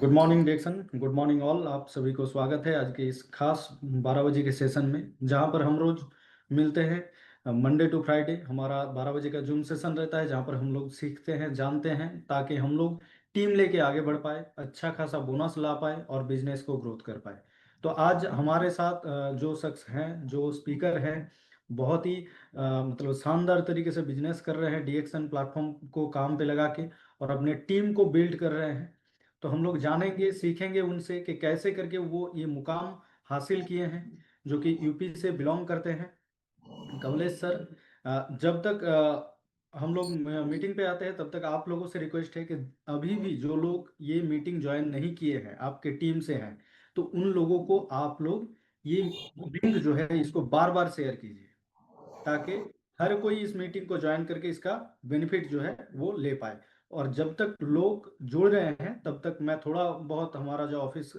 Good morning डेक्सन। Good morning all. आप सभी को स्वागत है आज के इस खास 12 बजे के सेशन में, जहां पर हम रोज मिलते हैं। मंडे टू फ्राइडे हमारा 12 बजे का जूम सेशन रहता है, जहां पर हम लोग सीखते हैं, जानते हैं, ताकि हम लोग टीम लेके आगे बढ़ पाए, अच्छा खासा बोनस ला पाए और बिजनेस को ग्रोथ कर पाए। तो आज हमारे साथ जो शख्स हैं, जो स्पीकर हैं, बहुत ही मतलब शानदार तरीके से बिजनेस कर रहे हैं, डीएक्सन प्लेटफॉर्म को काम पे लगा के और अपने टीम को बिल्ड कर रहे हैं। तो हम लोग जानेंगे, सीखेंगे उनसे कि कैसे करके वो ये मुकाम हासिल किए हैं, जो कि यूपी से बिलोंग करते हैं। कमलेश सर, जब तक हम लोग मीटिंग पे आते हैं, तब तक आप लोगों से रिक्वेस्ट है कि अभी भी जो लोग ये मीटिंग ज्वाइन नहीं किए हैं, आपके टीम से हैं, तो उन लोगों को आप लोग ये लिंक जो है इसको बार बार शेयर कीजिए, ताकि हर कोई इस मीटिंग को ज्वाइन करके इसका बेनिफिट जो है वो ले पाए। और जब तक लोग जुड़ रहे हैं, तब तक मैं थोड़ा बहुत हमारा जो ऑफिस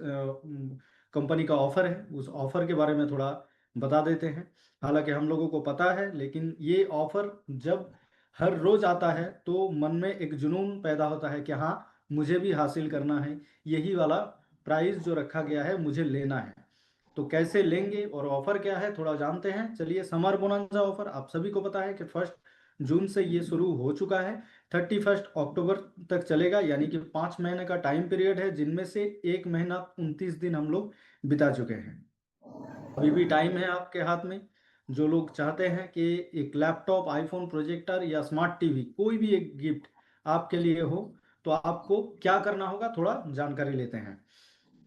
कंपनी का ऑफर है, उस ऑफर के बारे में थोड़ा बता देते हैं। हालांकि हम लोगों को पता है, लेकिन ये ऑफर जब हर रोज आता है तो मन में एक जुनून पैदा होता है कि हाँ, मुझे भी हासिल करना है, यही वाला प्राइस जो रखा गया है मुझे लेना है। तो कैसे लेंगे और ऑफर क्या है थोड़ा जानते हैं। चलिए, समर बोनांजा ऑफर आप सभी को पता है कि 1 जून से ये शुरू हो चुका है, 31 अक्टूबर तक चलेगा, यानी कि 5 महीने का टाइम पीरियड है, जिनमें से 1 महीना 29 दिन हम लोग बिता चुके हैं। अभी भी टाइम है आपके हाथ में। जो लोग चाहते हैं कि एक लैपटॉप, आईफोन, प्रोजेक्टर या स्मार्ट टीवी, कोई भी एक गिफ्ट आपके लिए हो, तो आपको क्या करना होगा थोड़ा जानकारी लेते हैं।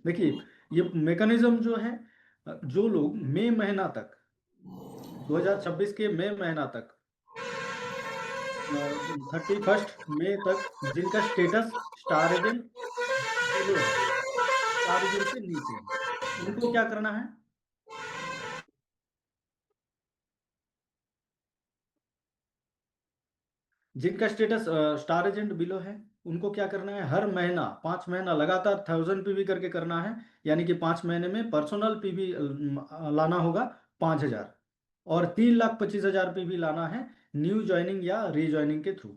देखिए, ये मैकेनिज्म जो है, जो लोग मई महीना तक, 2026 के मई महीना तक, 31 मई तक, जिनका स्टेटस स्टार एजेंट बिलो है, स्टार एजेंट से नीचे है, उनको क्या करना है। जिनका स्टेटस स्टार एजेंट बिलो है, उनको क्या करना है, हर महीना 5 महीना लगातार 1000 पीवी करके करना है। यानी कि 5 महीने में पर्सनल पीवी लाना होगा 5,000, और 3,25,000 पीवी लाना है न्यू ज्वाइनिंग या रीज्वाइनिंग के थ्रू।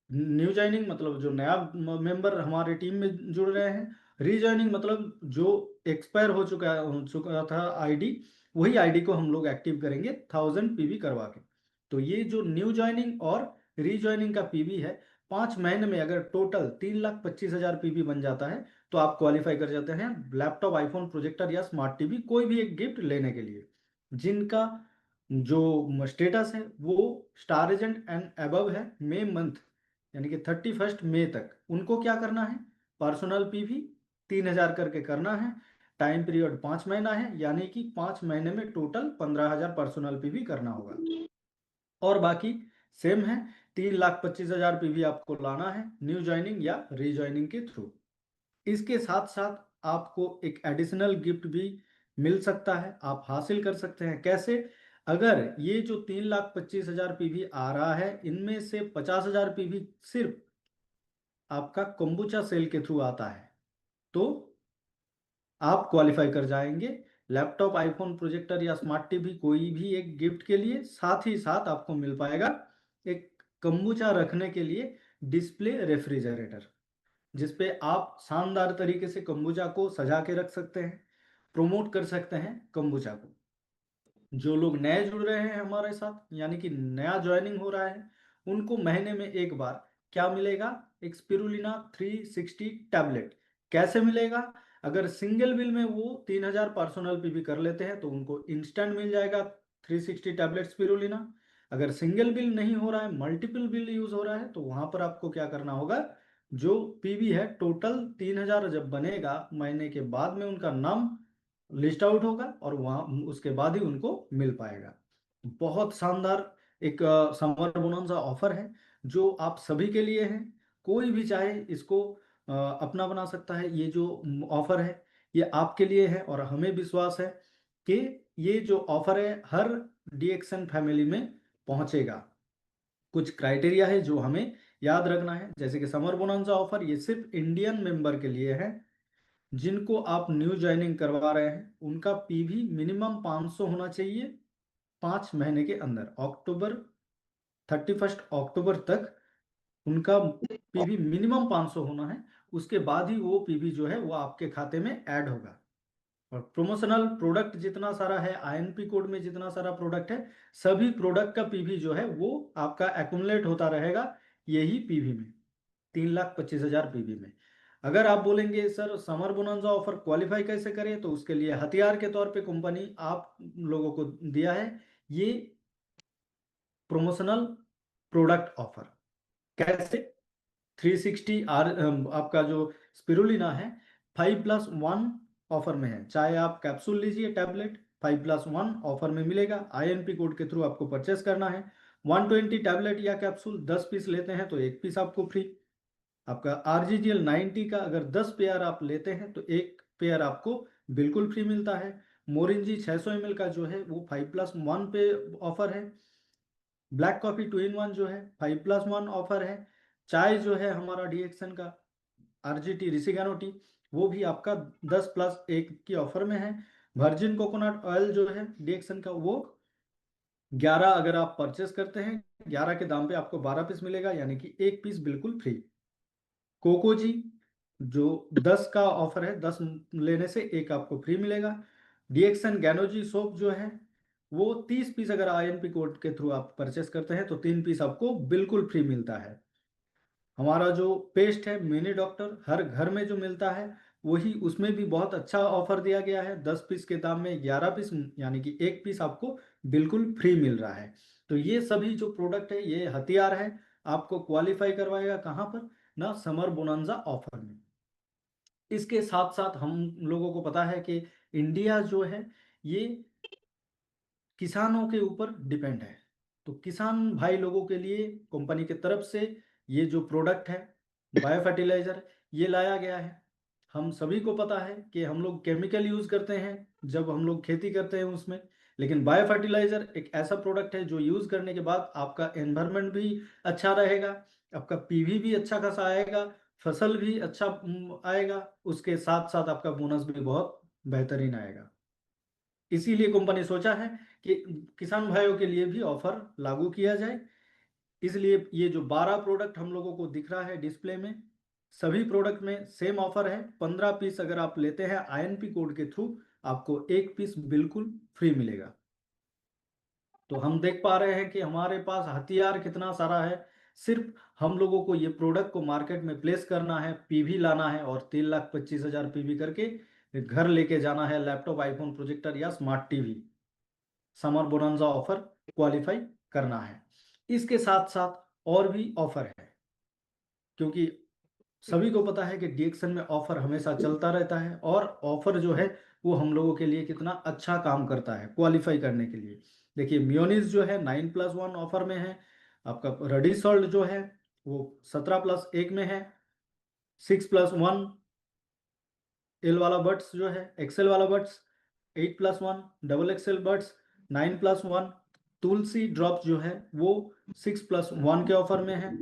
न्यू ज्वाइनिंग मतलब जो नया मेंबर हमारे टीम में जुड़ रहे हैं, रीज्वाइनिंग मतलब जो एक्सपायर हो चुका था आईडी, वही आईडी को हम लोग एक्टिव करेंगे 1000 पीवी करवा के। तो ये जो न्यू ज्वाइनिंग और रीज्वाइनिंग का पीवी है, 5 महीने में अगर टोटल 3,25,000 पीवी बन जाता है, तो आप क्वालिफाई कर जाते हैं लैपटॉप, आईफोन, प्रोजेक्टर या स्मार्ट टीवी, कोई भी एक गिफ्ट लेने के लिए। जिनका जो स्टेटस है वो स्टार एजेंट एंड अबव है मई मंथ, यानी कि 31 मई तक, उनको क्या करना है, पर्सनल पीवी 3,000 करके करना है। टाइम पीरियड 5 महीना है, यानी कि 5 महीने में टोटल 15,000 पर्सनल पीवी करना होगा। और बाकी सेम है, 3,25,000 पीवी आपको लाना है न्यू ज्वाइनिंग या रीज्वाइनिंग के थ्रू। इसके साथ साथ आपको एक एडिशनल गिफ्ट भी मिल सकता है, आप हासिल कर सकते हैं। कैसे? अगर ये जो 3,25,000 पीवी आ रहा है, इनमें से 50,000 पीवी सिर्फ आपका कोम्बुचा सेल के थ्रू आता है, तो आप क्वालिफाई कर जाएंगे लैपटॉप, आईफोन, प्रोजेक्टर या स्मार्ट टीवी, कोई भी एक गिफ्ट के लिए। साथ ही साथ आपको मिल पाएगा एक कोम्बुचा रखने के लिए डिस्प्ले रेफ्रिजरेटर, जिसपे आप शानदार तरीके से कोम्बुचा को सजा के रख सकते हैं, प्रमोट कर सकते हैं कोम्बुचा को। जो लोग नए जुड़ रहे हैं हमारे साथ, यानी कि नया ज्वाइनिंग हो रहा है, उनको महीने में एक बार क्या मिलेगा, एक स्पिरुलिना 360 टैबलेट। कैसे मिलेगा? अगर सिंगल बिल में वो 3,000 पर्सनल पीवी कर लेते हैं, तो उनको इंस्टेंट मिल जाएगा 360 टैबलेट स्पिरुलिना। अगर सिंगल बिल नहीं हो रहा है, मल्टीपल बिल यूज हो रहा है, तो वहां पर आपको क्या करना होगा, जो पीवी है टोटल 3,000 जब बनेगा, महीने के बाद में उनका नाम लिस्ट आउट होगा और वहां उसके बाद ही उनको मिल पाएगा। बहुत शानदार एक समर बोनस ऑफर है, जो आप सभी के लिए है। कोई भी चाहे इसको अपना बना सकता है। ये जो ऑफर है, ये आपके लिए है, और हमें विश्वास है कि ये जो ऑफर है हर डीएक्सन फैमिली में पहुंचेगा। कुछ क्राइटेरिया है जो हमें याद रखना है, जैसे कि समर बोनस ऑफर ये सिर्फ इंडियन मेंबर के लिए है। जिनको आप न्यू ज्वाइनिंग करवा रहे हैं, उनका पीवी मिनिमम 500 होना चाहिए 5 महीने के अंदर। अक्टूबर 31 अक्टूबर तक उनका पीवी मिनिमम 500 होना है, उसके बाद ही वो पीवी जो है वो आपके खाते में ऐड होगा। और प्रमोशनल प्रोडक्ट जितना सारा है, आईएनपी कोड में जितना सारा प्रोडक्ट है, सभी प्रोडक्ट का पीवी जो है वो आपका एक्युमुलेट होता रहेगा यही पीवी में, 3,25,000 पीवी में। अगर आप बोलेंगे सर समर बोनंजा ऑफर क्वालिफाई कैसे करें, तो उसके लिए हथियार के तौर पे कंपनी आप लोगों को दिया है ये प्रमोशनल प्रोडक्ट ऑफर। कैसे? 360 आपका जो स्पिरुलिना है 5+1 ऑफर में है। चाहे आप कैप्सूल लीजिए टैबलेट, 5+1 ऑफर में मिलेगा। आईएनपी कोड के थ्रू आपको परचेस करना है। 120 टैबलेट या कैप्सूल 10 पीस लेते हैं तो एक पीस आपको फ्री। आपका RGGL 90 का अगर 10 पेयर आप लेते हैं तो एक पेयर आपको बिल्कुल फ्री मिलता है। मोरिंजी 600 ml का जो है वो 5+1 पे ऑफर है। ब्लैक कॉफी 2 in 1 जो है 5+1 ऑफर है। चाय जो है हमारा डीएक्सन का RGT रिसिगानो टी, वो भी आपका 10+1 की ऑफर में है। वर्जिन कोकोनट ऑयल जो है डीएक्सन का वो 11 अगर आप परचेस करते हैं 11 के दाम पे आपको 12 पीस मिलेगा, यानी कि एक पीस बिल्कुल फ्री। कोकोजी जो 10 का ऑफर है, 10 लेने से एक आपको फ्री मिलेगा। डीएक्सन गैनोजी सोप जो है वो 30 पीस अगर आईएनपी कोड के थ्रू आप परचेस करते हैं तो 3 पीस आपको बिल्कुल फ्री मिलता है। हमारा जो पेस्ट है मिनी डॉक्टर हर घर में जो मिलता है वही, उसमें भी बहुत अच्छा ऑफर दिया गया है। 10 पीस के दाम में 11 पीस, यानी कि एक पीस आपको बिल्कुल फ्री मिल रहा है। तो ये सभी जो प्रोडक्ट है ये हथियार है, आपको क्वालिफाई करवाएगा कहाँ पर ना, समर बोनांजा ऑफर में। इसके साथ साथ हम लोगों को पता है कि इंडिया जो है ये किसानों के ऊपर डिपेंड है। तो किसान भाई लोगों के लिए कंपनी की तरफ से ये जो प्रोडक्ट है बायो फर्टिलाइजर ये लाया गया है। हम सभी को पता है कि हम लोग केमिकल यूज करते हैं जब हम लोग खेती करते हैं उसमें, लेकिन बायो फर्टिलाइजर एक ऐसा प्रोडक्ट है जो यूज करने के बाद आपका एनवायरनमेंट भी अच्छा रहेगा, आपका पीवी भी अच्छा खासा आएगा, फसल भी अच्छा आएगा, उसके साथ साथ आपका बोनस भी बहुत बेहतरीन आएगा। इसीलिए कंपनी सोचा है कि किसान भाइयों के लिए भी ऑफर लागू किया जाए। इसलिए ये जो 12 प्रोडक्ट हम लोगों को दिख रहा है डिस्प्ले में, सभी प्रोडक्ट में सेम ऑफर है। 15 पीस अगर आप लेते हैं आईएनपी कोड के थ्रू आपको एक पीस बिल्कुल फ्री मिलेगा। तो हम देख पा रहे हैं कि हमारे पास हथियार कितना सारा है। सिर्फ हम लोगों को ये प्रोडक्ट को मार्केट में प्लेस करना है, पीवी लाना है और 3,25,000 पीवी करके घर लेके जाना है, लैपटॉप, आईफोन, प्रोजेक्टर या smart TV. Summer bonanza offer qualify करना है। इसके साथ साथ और भी ऑफर है, क्योंकि सभी को पता है कि डीएक्सन में ऑफर हमेशा चलता रहता है, और ऑफर जो है वो हम लोगों के लिए कितना अच्छा काम करता है क्वालिफाई करने के लिए। देखिए मियोनीज जो है 9+1 ऑफर में है। आपका रेडी सॉल्ट जो है वो 17+1 में है। 6+1 एल वाला बड्स जो है, एक्सेल वाला बड्स 8+1, डबल एक्सेल बड्स 9+1, तुलसी ड्रॉप जो है वो 6+1 के ऑफर में है।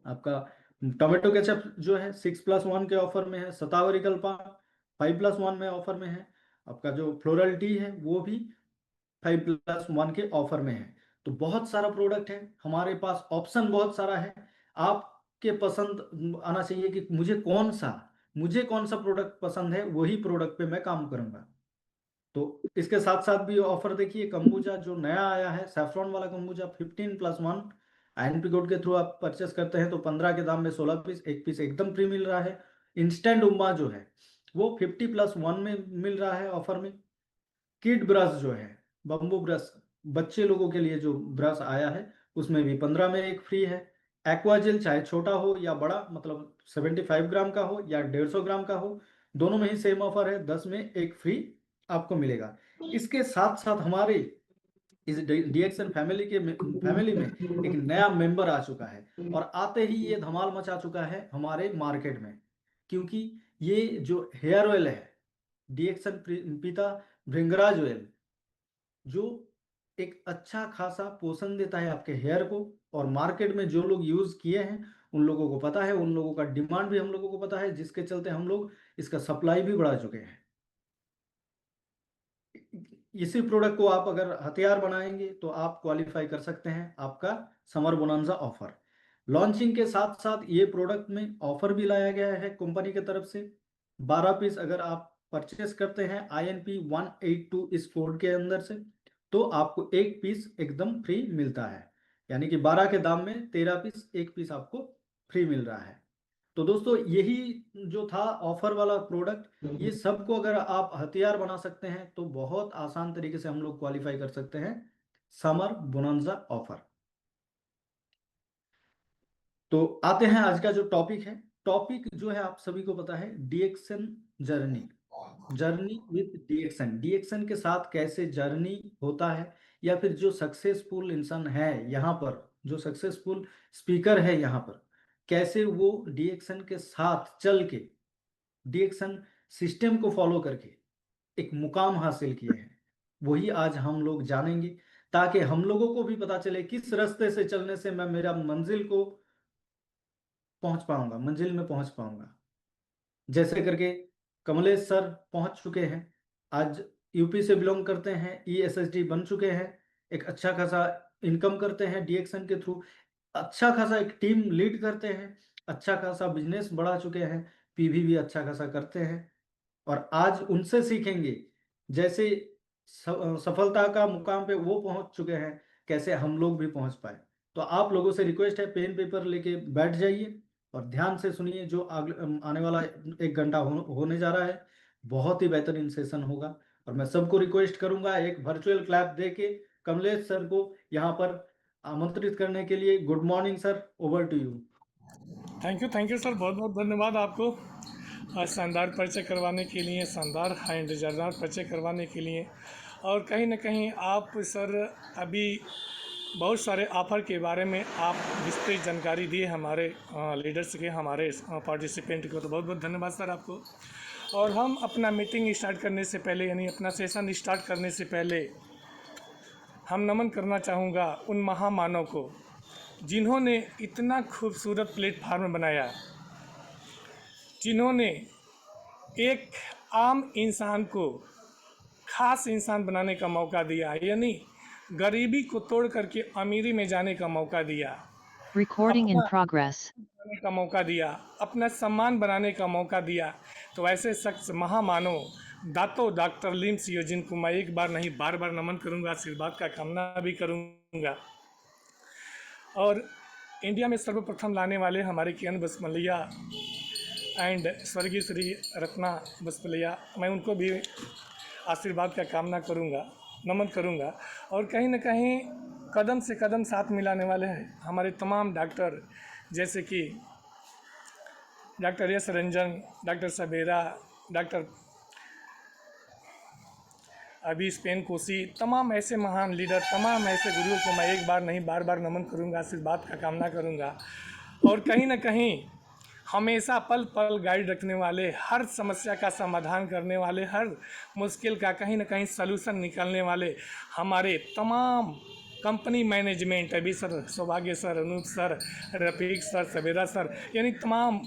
आपका टोमेटो केचप जो है 6+1 के ऑफर में है। शतावरी कल्पा 5+1 में ऑफर में है। आपका जो फ्लोरल टी है वो भी 5+1 के ऑफर में है। तो बहुत सारा प्रोडक्ट है हमारे पास, ऑप्शन बहुत सारा है। आपके पसंद आना चाहिए कि मुझे कौन सा प्रोडक्ट पसंद है, वही प्रोडक्ट पे मैं काम करूंगा। तो इसके साथ साथ भी ऑफर देखिए, कंबूजा जो नया आया है सैफरॉन वाला कंबूजा 15+1 आईएनपी कोड के थ्रू आप परचेस करते हैं तो 15 के दाम में 16 पीस, एक पीस एकदम फ्री मिल रहा है। इंस्टेंट उम्मा जो है वो 50+1 में मिल रहा है ऑफर में। किड ब्रश जो है बम्बू ब्रश, बच्चे लोगों के लिए जो ब्रश आया है उसमें भी 15 में एक फ्री है। एक्वाजेल चाहे छोटा हो या बड़ा, मतलब 75 ग्राम का हो या 150 ग्राम का हो, दोनों में ही सेम ऑफर है, 10 में एक फ्री आपको मिलेगा। इसके साथ साथ हमारे इस डीएक्सन फैमिली में एक नया मेंबर आ चुका है, और आते ही ये धमाल मचा चुका है हमारे मार्केट में। क्योंकि ये जो हेयर ऑयल है डीएक्सन पीता भृंगराज ऑयल, जो एक अच्छा खासा पोषण देता है आपके हेयर को, और मार्केट में जो लोग यूज किए हैं उन लोगों को पता है, उन लोगों का डिमांड भी हम लोगों को पता है, जिसके चलते हम लोग इसका सप्लाई भी बढ़ा चुके हैं। इसी प्रोडक्ट को आप अगर हथियार बनाएंगे तो आप क्वालिफाई कर सकते हैं आपका समर बोनांजा ऑफर। लॉन्चिंग के साथ साथ ये प्रोडक्ट में ऑफर भी लाया गया है कंपनी की तरफ से। 12 पीस अगर आप परचेस करते हैं INP182 इस कोड के अंदर से, तो आपको एक पीस एकदम फ्री मिलता है। यानी कि 12 के दाम में 13 पीस, एक पीस आपको फ्री मिल रहा है। तो दोस्तों यही जो था ऑफर वाला प्रोडक्ट, ये सबको अगर आप हथियार बना सकते हैं तो बहुत आसान तरीके से हम लोग क्वालिफाई कर सकते हैं समर बोनांजा ऑफर। तो आते हैं आज का जो टॉपिक है। टॉपिक जो है आप सभी को पता है, डीएक्सन जर्नी। जर्नी विथ डीएक्सन, डीएक्सन के साथ कैसे जर्नी होता है, या फिर जो सक्सेसफुल इंसान है यहाँ पर, जो सक्सेसफुल स्पीकर है यहाँ पर, कैसे वो डीएक्सन के साथ चल के, डीएक्सन सिस्टम को फॉलो करके एक मुकाम हासिल किए हैं, वही आज हम लोग जानेंगे। ताकि हम लोगों को भी पता चले किस रास्ते से चलने से मैं मेरा मंजिल को पहुंच पाऊंगा, मंजिल में पहुंच पाऊंगा। जैसे करके कमलेश सर पहुंच चुके हैं, आज यूपी से बिलोंग करते हैं, ESSD बन चुके हैं, एक अच्छा खासा इनकम करते हैं डीएक्सन के थ्रू, अच्छा खासा एक टीम लीड करते हैं, अच्छा खासा बिजनेस बढ़ा चुके हैं, पीवी भी अच्छा खासा करते हैं। और आज उनसे सीखेंगे, जैसे सफलता का मुकाम पे वो पहुंच चुके हैं, कैसे हम लोग भी पहुंच पाए। तो आप लोगों से रिक्वेस्ट है, पेन पेपर लेके बैठ जाइए और ध्यान से सुनिए। जो आने वाला 1 घंटा होने जा रहा है, बहुत ही बेहतरीन सेशन होगा। और मैं सबको रिक्वेस्ट करूंगा एक वर्चुअल क्लैप दे के कमलेश सर को यहाँ पर आमंत्रित करने के लिए। Good morning sir, over to you. Thank you sir, बहुत बहुत धन्यवाद आपको आज शानदार परिचय करवाने के लिए, शानदार एंड मज़ेदार परिचय करवाने के लिए। और कहीं ना कहीं आप सर अभी बहुत सारे ऑफर के बारे में आप विस्तृत जानकारी दिए हमारे लीडर्स के, हमारे पार्टिसिपेंट को, तो बहुत बहुत धन्यवाद सर आपको। और हम अपना मीटिंग स्टार्ट करने से पहले, यानी अपना सेशन स्टार्ट करने से पहले, हम नमन करना चाहूँगा उन महामानव को जिन्होंने इतना खूबसूरत प्लेटफार्म बनाया, जिन्होंने एक आम इंसान को खास इंसान बनाने का मौका दिया, यानी गरीबी को तोड़ करके अमीरी में जाने का मौका दिया, Recording in अपना progress. बनाने का मौका दिया, अपना सम्मान बनाने का मौका दिया। तो ऐसे शख्स महामानव दातो डॉक्टर लिम सियो, जिनको मैं एक बार नहीं बार बार नमन करूंगा, आशीर्वाद का कामना भी करूंगा। और इंडिया में सर्वप्रथम लाने वाले हमारे किरण बसमलिया एंड स्वर्गीय श्री रत्ना बसमलिया, मैं उनको भी आशीर्वाद का कामना करूंगा, नमन करूंगा। और कहीं ना कहीं कदम से कदम साथ मिलाने वाले हैं हमारे तमाम डॉक्टर, जैसे कि डॉक्टर एस रंजन, डॉक्टर सबेरा, डॉक्टर अभी स्पेन कोसी, तमाम ऐसे महान लीडर, तमाम ऐसे गुरुओं को मैं एक बार नहीं बार बार नमन करूंगा, आशीर्वाद का कामना करूंगा। और कहीं ना कहीं हमेशा पल पल गाइड रखने वाले, हर समस्या का समाधान करने वाले, हर मुश्किल का कहीं ना कहीं सलूशन निकालने वाले हमारे तमाम company management, Abhi sir, Saubhagya sir, Anoop sir, Rafiq sir, Savera sir, यानी तमाम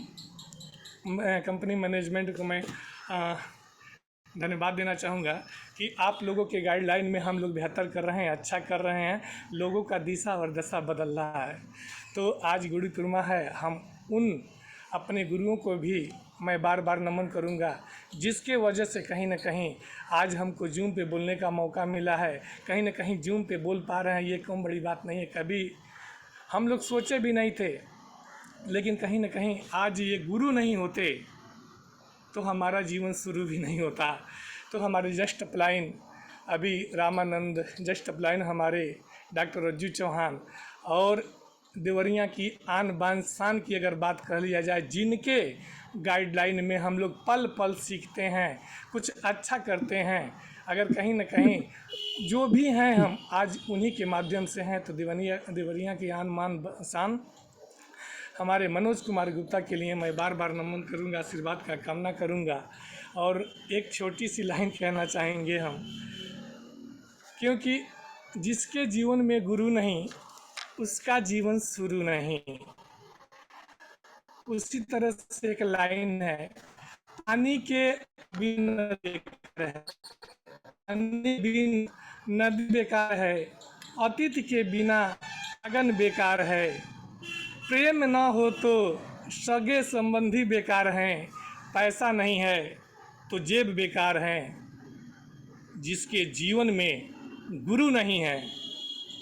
कंपनी मैनेजमेंट को मैं धन्यवाद देना चाहूँगा कि आप लोगों के गाइडलाइन में हम लोग बेहतर कर रहे हैं, अच्छा कर रहे हैं, लोगों का दिशा और दशा बदल रहा है। तो आज गुरु पूर्णिमा है, हम उन अपने गुरुओं को भी मैं बार बार नमन करूंगा, जिसके वजह से कहीं ना कहीं आज हमको जूम पे बोलने का मौका मिला है। कहीं ना कहीं जूम पे बोल पा रहे हैं, ये कम बड़ी बात नहीं है, कभी हम लोग सोचे भी नहीं थे। लेकिन कहीं ना कहीं आज ये गुरु नहीं होते तो हमारा जीवन शुरू भी नहीं होता। तो हमारे जस्ट अपलाइन अभी रामानंद, जस्ट अपलाइन हमारे डॉक्टर रज्जू चौहान, और देवरिया की आन बान शान की अगर बात कर लिया जाए, जिनके गाइडलाइन में हम लोग पल पल सीखते हैं, कुछ अच्छा करते हैं, अगर कहीं ना कहीं जो भी हैं हम आज उन्हीं के माध्यम से हैं। तो देवरिया की आन मान शान हमारे मनोज कुमार गुप्ता के लिए मैं बार बार नमन करूंगा, आशीर्वाद का कामना करूंगा। और एक छोटी सी लाइन कहना चाहेंगे हम, क्योंकि जिसके जीवन में गुरु नहीं उसका जीवन शुरू नहीं। उसी तरह से एक लाइन है, पानी के बिना बेकार है, पानी बिन नदी बेकार है, अतिथि के बिना अगन बेकार है, प्रेम ना हो तो सगे संबंधी बेकार हैं, पैसा नहीं है तो जेब बेकार हैं, जिसके जीवन में गुरु नहीं है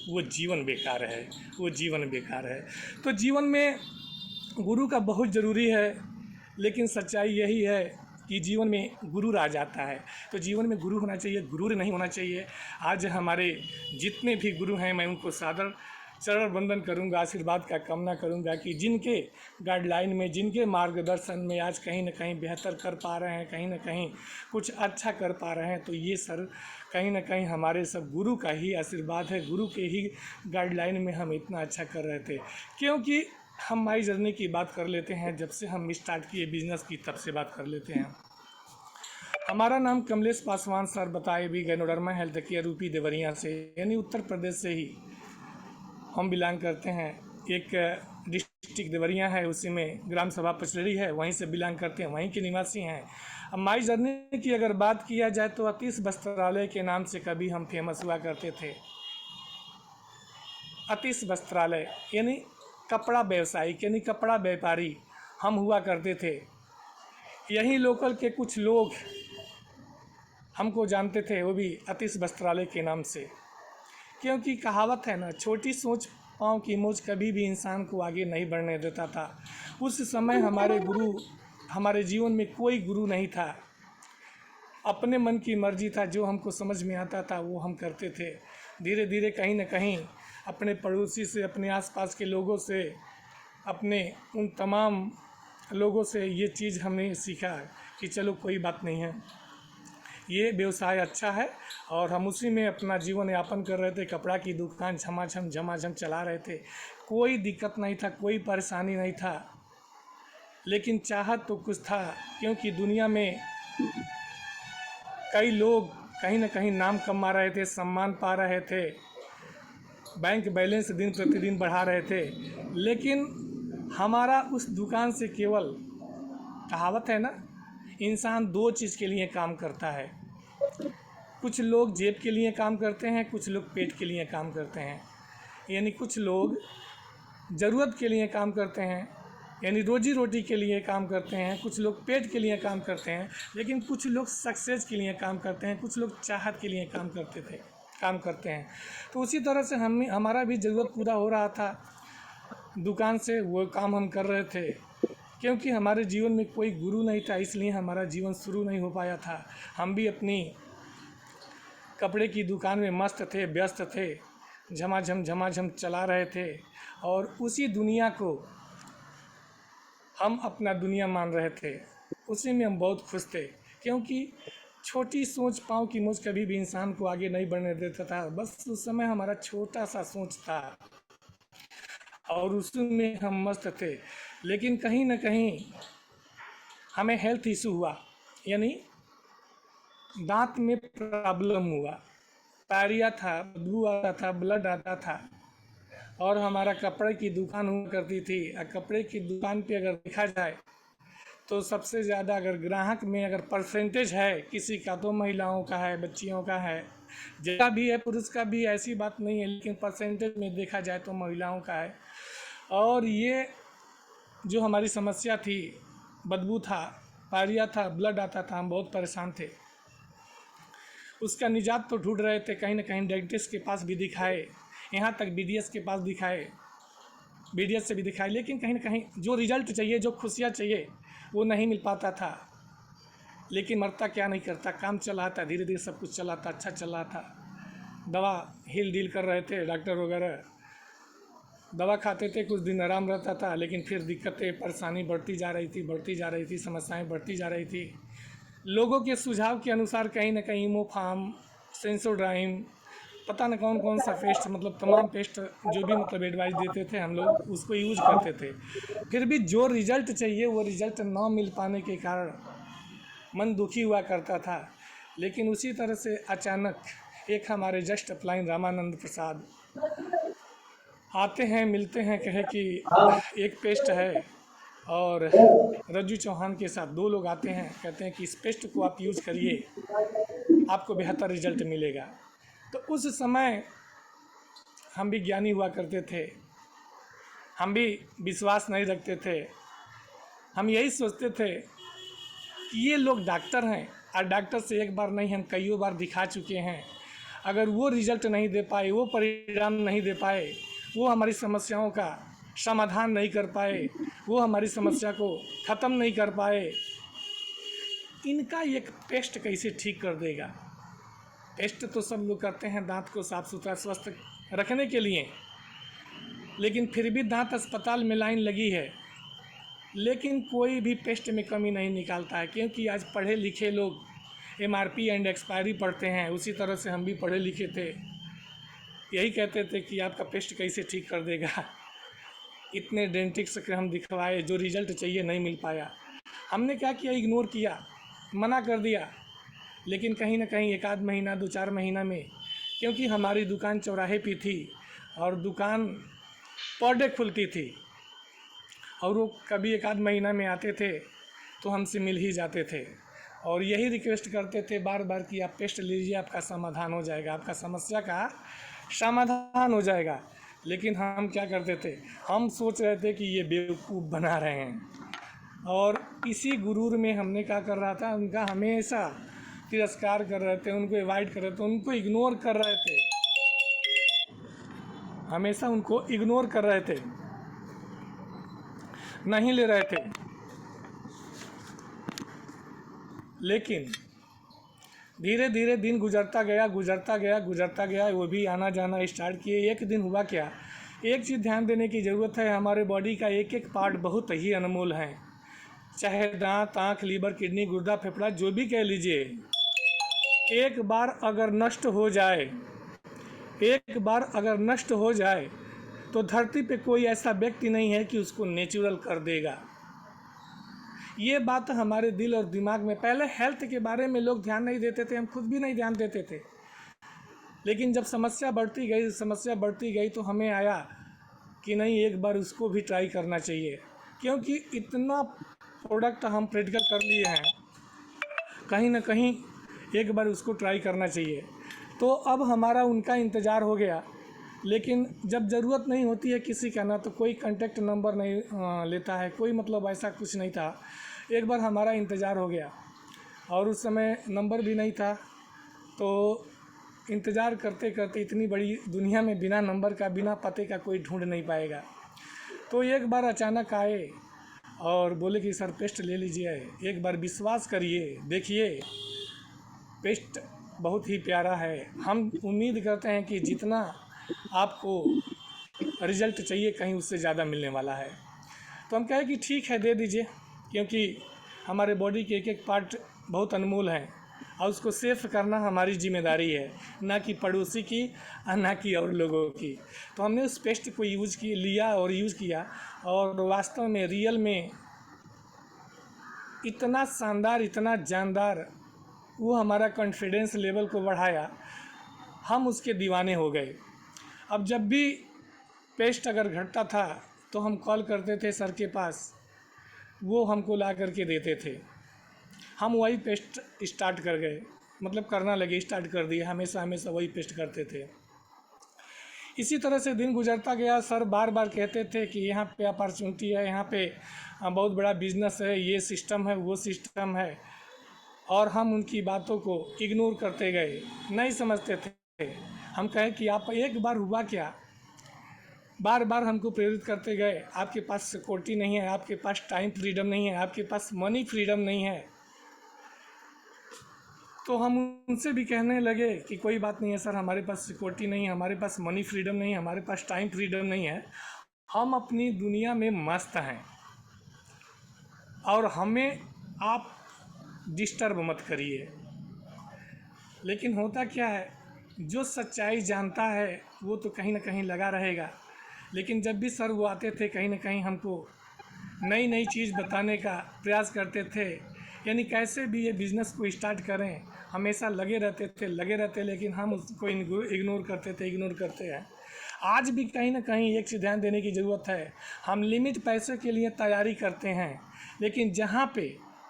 वो जीवन बेकार है, वो जीवन बेकार है। तो जीवन में गुरु का बहुत ज़रूरी है, लेकिन सच्चाई यही है कि जीवन में गुरूर आ जाता है। तो जीवन में गुरु होना चाहिए, गुरूर नहीं होना चाहिए। आज हमारे जितने भी गुरु हैं मैं उनको सादर चरण वंदन करूंगा, आशीर्वाद का कामना करूंगा कि जिनके गाइडलाइन में, जिनके मार्गदर्शन में आज कहीं ना कहीं बेहतर कर पा रहे हैं, कहीं ना कहीं कुछ अच्छा कर पा रहे हैं, तो ये सर कहीं ना कहीं हमारे सब गुरु का ही आशीर्वाद है। गुरु के ही गाइडलाइन में हम इतना अच्छा कर रहे थे। क्योंकि हम माई जर्नी की बात कर लेते हैं, जब से हम स्टार्ट किए बिजनेस की तब से बात कर लेते हैं। हमारा नाम कमलेश पासवान सर बताए भी ganoderma health care UP Deoria से, यानी उत्तर प्रदेश से ही हम बिलोंग करते हैं। एक डिस्ट्रिक्ट देवरिया है, उसी में ग्राम सभा पचलड़ी है, वहीं से बिलोंग करते हैं, वहीं के निवासी हैं। अब माई जर्नी की अगर बात किया जाए तो अतीश वस्त्रालय के नाम से कभी हम फेमस हुआ करते थे। अतीश वस्त्रालय यानी कपड़ा व्यवसायिक, यानी कपड़ा व्यापारी हम हुआ करते थे। यही लोकल के कुछ लोग हमको जानते थे, वो भी अतीश वस्त्रालय के नाम से। क्योंकि कहावत है ना, छोटी सोच पाँव की मोच कभी भी इंसान को आगे नहीं बढ़ने देता था। उस समय हमारे गुरु, हमारे जीवन में कोई गुरु नहीं था, अपने मन की मर्जी था, जो हमको समझ में आता था वो हम करते थे। धीरे धीरे कहीं ना कहीं अपने पड़ोसी से, अपने आसपास के लोगों से, अपने उन तमाम लोगों से ये चीज़ हमने सीखा कि चलो कोई बात नहीं है, ये व्यवसाय अच्छा है, और हम उसी में अपना जीवन यापन कर रहे थे। कपड़ा की दुकान झमाझम चला रहे थे, कोई दिक्कत नहीं था, कोई परेशानी नहीं था। लेकिन चाहत तो कुछ था, क्योंकि दुनिया में कई लोग कहीं ना कहीं नाम कमा रहे थे, सम्मान पा रहे थे, बैंक बैलेंस दिन प्रतिदिन बढ़ा रहे थे। लेकिन हमारा उस दुकान से केवल, कहावत है ना, इंसान दो चीज़ के लिए काम करता है। कुछ लोग जेब के लिए काम करते हैं, कुछ लोग पेट के लिए काम करते हैं। यानी कुछ लोग ज़रूरत के लिए काम करते हैं, यानी रोजी रोटी के लिए काम करते हैं, कुछ लोग पेट के लिए काम करते हैं, लेकिन कुछ लोग सक्सेस के लिए काम करते हैं, कुछ लोग चाहत के लिए काम करते हैं। तो उसी तरह से हमारा भी ज़रूरत पूरा हो रहा था दुकान से, वो काम हम कर रहे थे। क्योंकि हमारे जीवन में कोई गुरु नहीं था, इसलिए हमारा जीवन शुरू नहीं हो पाया था। हम भी अपनी कपड़े की दुकान में मस्त थे, व्यस्त थे, झमाझम चला रहे थे, और उसी दुनिया को हम अपना दुनिया मान रहे थे। उसी में हम बहुत खुश थे, क्योंकि छोटी सोच पाँव की मोच कभी भी इंसान को आगे नहीं बढ़ने देता था। बस उस समय हमारा छोटा सा सोच था और उसमें हम मस्त थे। लेकिन कहीं ना कहीं हमें हेल्थ इशू हुआ, यानी दांत में प्रॉब्लम हुआ, पायरिया था, बदबू आता था, ब्लड आता था। और हमारा कपड़े की दुकान हुआ करती थी, और कपड़े की दुकान पे अगर देखा जाए तो सबसे ज़्यादा अगर ग्राहक में अगर परसेंटेज है किसी का, तो महिलाओं का है, बच्चियों का है, जिसका भी है, पुरुष का भी, ऐसी बात नहीं है, लेकिन परसेंटेज में देखा जाए तो महिलाओं का है। और ये जो हमारी समस्या थी, बदबू था, पायरिया था, ब्लड आता था, हम बहुत परेशान थे। उसका निजात तो ढूंढ रहे थे, कहीं ना कहीं डेंटिस्ट के पास भी दिखाए, यहाँ तक बीडीएस के पास दिखाए, बीडीएस से भी दिखाए, लेकिन कहीं ना कहीं जो रिजल्ट चाहिए, जो खुशियाँ चाहिए, वो नहीं मिल पाता था। लेकिन मरता क्या नहीं करता, काम चला था, धीरे धीरे सब कुछ चला था, अच्छा चला था। दवा हिल डील कर रहे थे, डॉक्टर वगैरह दवा खाते थे, कुछ दिन आराम रहता था, लेकिन फिर दिक्कतें, परेशानी बढ़ती जा रही थी, समस्याएं बढ़ती जा रही थी। लोगों के सुझाव के अनुसार कहीं ना कहीं इमोफार्म, सेंसोड्राइम, पता न कौन कौन सा पेस्ट, मतलब तमाम पेस्ट जो भी मतलब एडवाइस देते थे, हम लोग उसको यूज करते थे। फिर भी जो रिजल्ट चाहिए वो रिजल्ट ना मिल पाने के कारण मन दुखी हुआ करता था। लेकिन उसी तरह से अचानक एक हमारे जस्ट अपलाइन रामानंद प्रसाद आते हैं, मिलते हैं, कहे कि एक पेस्ट है, और रज्जू चौहान के साथ दो लोग आते हैं, कहते हैं कि इस पेस्ट को आप यूज़ करिए, आपको बेहतर रिजल्ट मिलेगा। तो उस समय हम भी ज्ञानी हुआ करते थे, हम भी विश्वास नहीं रखते थे। हम यही सोचते थे कि ये लोग डॉक्टर हैं और डॉक्टर से एक बार नहीं हम कईयों बार दिखा चुके हैं, अगर वो रिजल्ट नहीं दे पाए, वो परिणाम नहीं दे पाए, वो हमारी समस्याओं का समाधान नहीं कर पाए, वो हमारी समस्या को ख़त्म नहीं कर पाए, इनका एक पेस्ट कैसे ठीक कर देगा। पेस्ट तो सब लोग करते हैं दांत को साफ़ सुथरा स्वस्थ रखने के लिए, लेकिन फिर भी दांत अस्पताल में लाइन लगी है, लेकिन कोई भी पेस्ट में कमी नहीं निकालता है, क्योंकि आज पढ़े लिखे लोग MRP एंड एक्सपायरी पढ़ते हैं। उसी तरह से हम भी पढ़े लिखे थे, यही कहते थे कि आपका पेस्ट कैसे ठीक कर देगा। इतने डेंटिस्ट से हम दिखवाए, जो रिजल्ट चाहिए नहीं मिल पाया। हमने क्या किया, इग्नोर किया, मना कर दिया। लेकिन कहीं ना कहीं एक आध महीना 2-4 महीना में, क्योंकि हमारी दुकान चौराहे पे थी और दुकान पर डे खुलती थी और वो कभी एक आध महीना में आते थे तो हमसे मिल ही जाते थे और यही रिक्वेस्ट करते थे बार बार कि आप पेस्ट लीजिए, आपका समाधान हो जाएगा, आपका समस्या का समाधान हो जाएगा। लेकिन हम क्या करते थे, हम सोच रहे थे कि ये बेवकूफ़ बना रहे हैं, और इसी गुरूर में हमने क्या कर रहा था, उनका हमेशा तिरस्कार कर रहे थे, उनको अवॉइड कर रहे थे, उनको इग्नोर कर रहे थे, हमेशा उनको इग्नोर कर रहे थे, नहीं ले रहे थे। लेकिन धीरे धीरे दिन गुजरता गया, वो भी आना जाना स्टार्ट किए। एक दिन हुआ क्या, एक चीज़ ध्यान देने की ज़रूरत है, हमारे बॉडी का एक एक पार्ट बहुत ही अनमोल है, चाहे दांत, आँख, लीवर, किडनी, गुर्दा, फेफड़ा, जो भी कह लीजिए। एक बार अगर नष्ट हो जाए तो धरती पे कोई ऐसा व्यक्ति नहीं है कि उसको नेचुरल कर देगा। ये बात हमारे दिल और दिमाग में, पहले हेल्थ के बारे में लोग ध्यान नहीं देते थे, हम खुद भी नहीं ध्यान देते थे, लेकिन जब समस्या बढ़ती गई तो हमें आया कि नहीं, एक बार उसको भी ट्राई करना चाहिए, क्योंकि इतना प्रोडक्ट हम प्रैक्टिकल कर लिए हैं, कहीं ना कहीं एक बार उसको ट्राई करना चाहिए। तो अब हमारा उनका इंतज़ार हो गया, लेकिन जब ज़रूरत नहीं होती है किसी का, ना तो कोई कांटेक्ट नंबर नहीं लेता है, कोई मतलब ऐसा कुछ नहीं था। एक बार हमारा इंतज़ार हो गया और उस समय नंबर भी नहीं था, तो इंतज़ार करते करते, इतनी बड़ी दुनिया में बिना नंबर का, बिना पते का कोई ढूंढ नहीं पाएगा। तो एक बार अचानक आए और बोले कि सर पेस्ट ले लीजिए, एक बार विश्वास करिए, देखिए पेस्ट बहुत ही प्यारा है। हम उम्मीद करते हैं कि जितना आपको रिज़ल्ट चाहिए कहीं उससे ज़्यादा मिलने वाला है। तो हम कहे कि ठीक है, दे दीजिए, क्योंकि हमारे बॉडी के एक एक पार्ट बहुत अनमोल हैं और उसको सेफ करना हमारी जिम्मेदारी है, ना कि पड़ोसी की और ना कि और लोगों की। तो हमने उस पेस्ट को यूज़ किया और वास्तव में रियल में इतना शानदार, इतना जानदार, वो हमारा कॉन्फिडेंस लेवल को बढ़ाया, हम उसके दीवाने हो गए। अब जब भी पेस्ट अगर घटता था तो हम कॉल करते थे सर के पास, वो हमको ला करके देते थे, हम वही पेस्ट स्टार्ट कर गए, मतलब करना लगे, स्टार्ट कर दिए, हमेशा वही पेस्ट करते थे। इसी तरह से दिन गुजरता गया। सर बार बार कहते थे कि यहाँ पे अपॉर्चुनिटी है, यहाँ पे बहुत बड़ा बिजनेस है, ये सिस्टम है, वो सिस्टम है, और हम उनकी बातों को इग्नोर करते गए, नहीं समझते थे। हम कहें कि आप एक बार हुआ क्या, बार बार हमको प्रेरित करते गए, आपके पास सिक्योरिटी नहीं है, आपके पास टाइम फ्रीडम नहीं है, आपके पास मनी फ्रीडम नहीं है। तो हम उनसे भी कहने लगे कि कोई बात नहीं है सर, हमारे पास सिक्योरिटी नहीं है, हमारे पास मनी फ्रीडम नहीं है, हमारे पास टाइम फ्रीडम नहीं है, हम अपनी दुनिया में मस्त हैं और हमें आप डिस्टर्ब मत करिए। लेकिन होता क्या है, जो सच्चाई जानता है वो तो कहीं ना कहीं लगा रहेगा। लेकिन जब भी सर वो आते थे, कहीं ना कहीं हमको नई नई चीज़ बताने का प्रयास करते थे, यानी कैसे भी ये बिज़नेस को स्टार्ट करें, हमेशा लगे रहते, लेकिन हम उसको इग्नोर करते हैं। आज भी कहीं ना कहीं एक चीज़ ध्यान देने की ज़रूरत है, हम लिमिट पैसे के लिए तैयारी करते हैं, लेकिन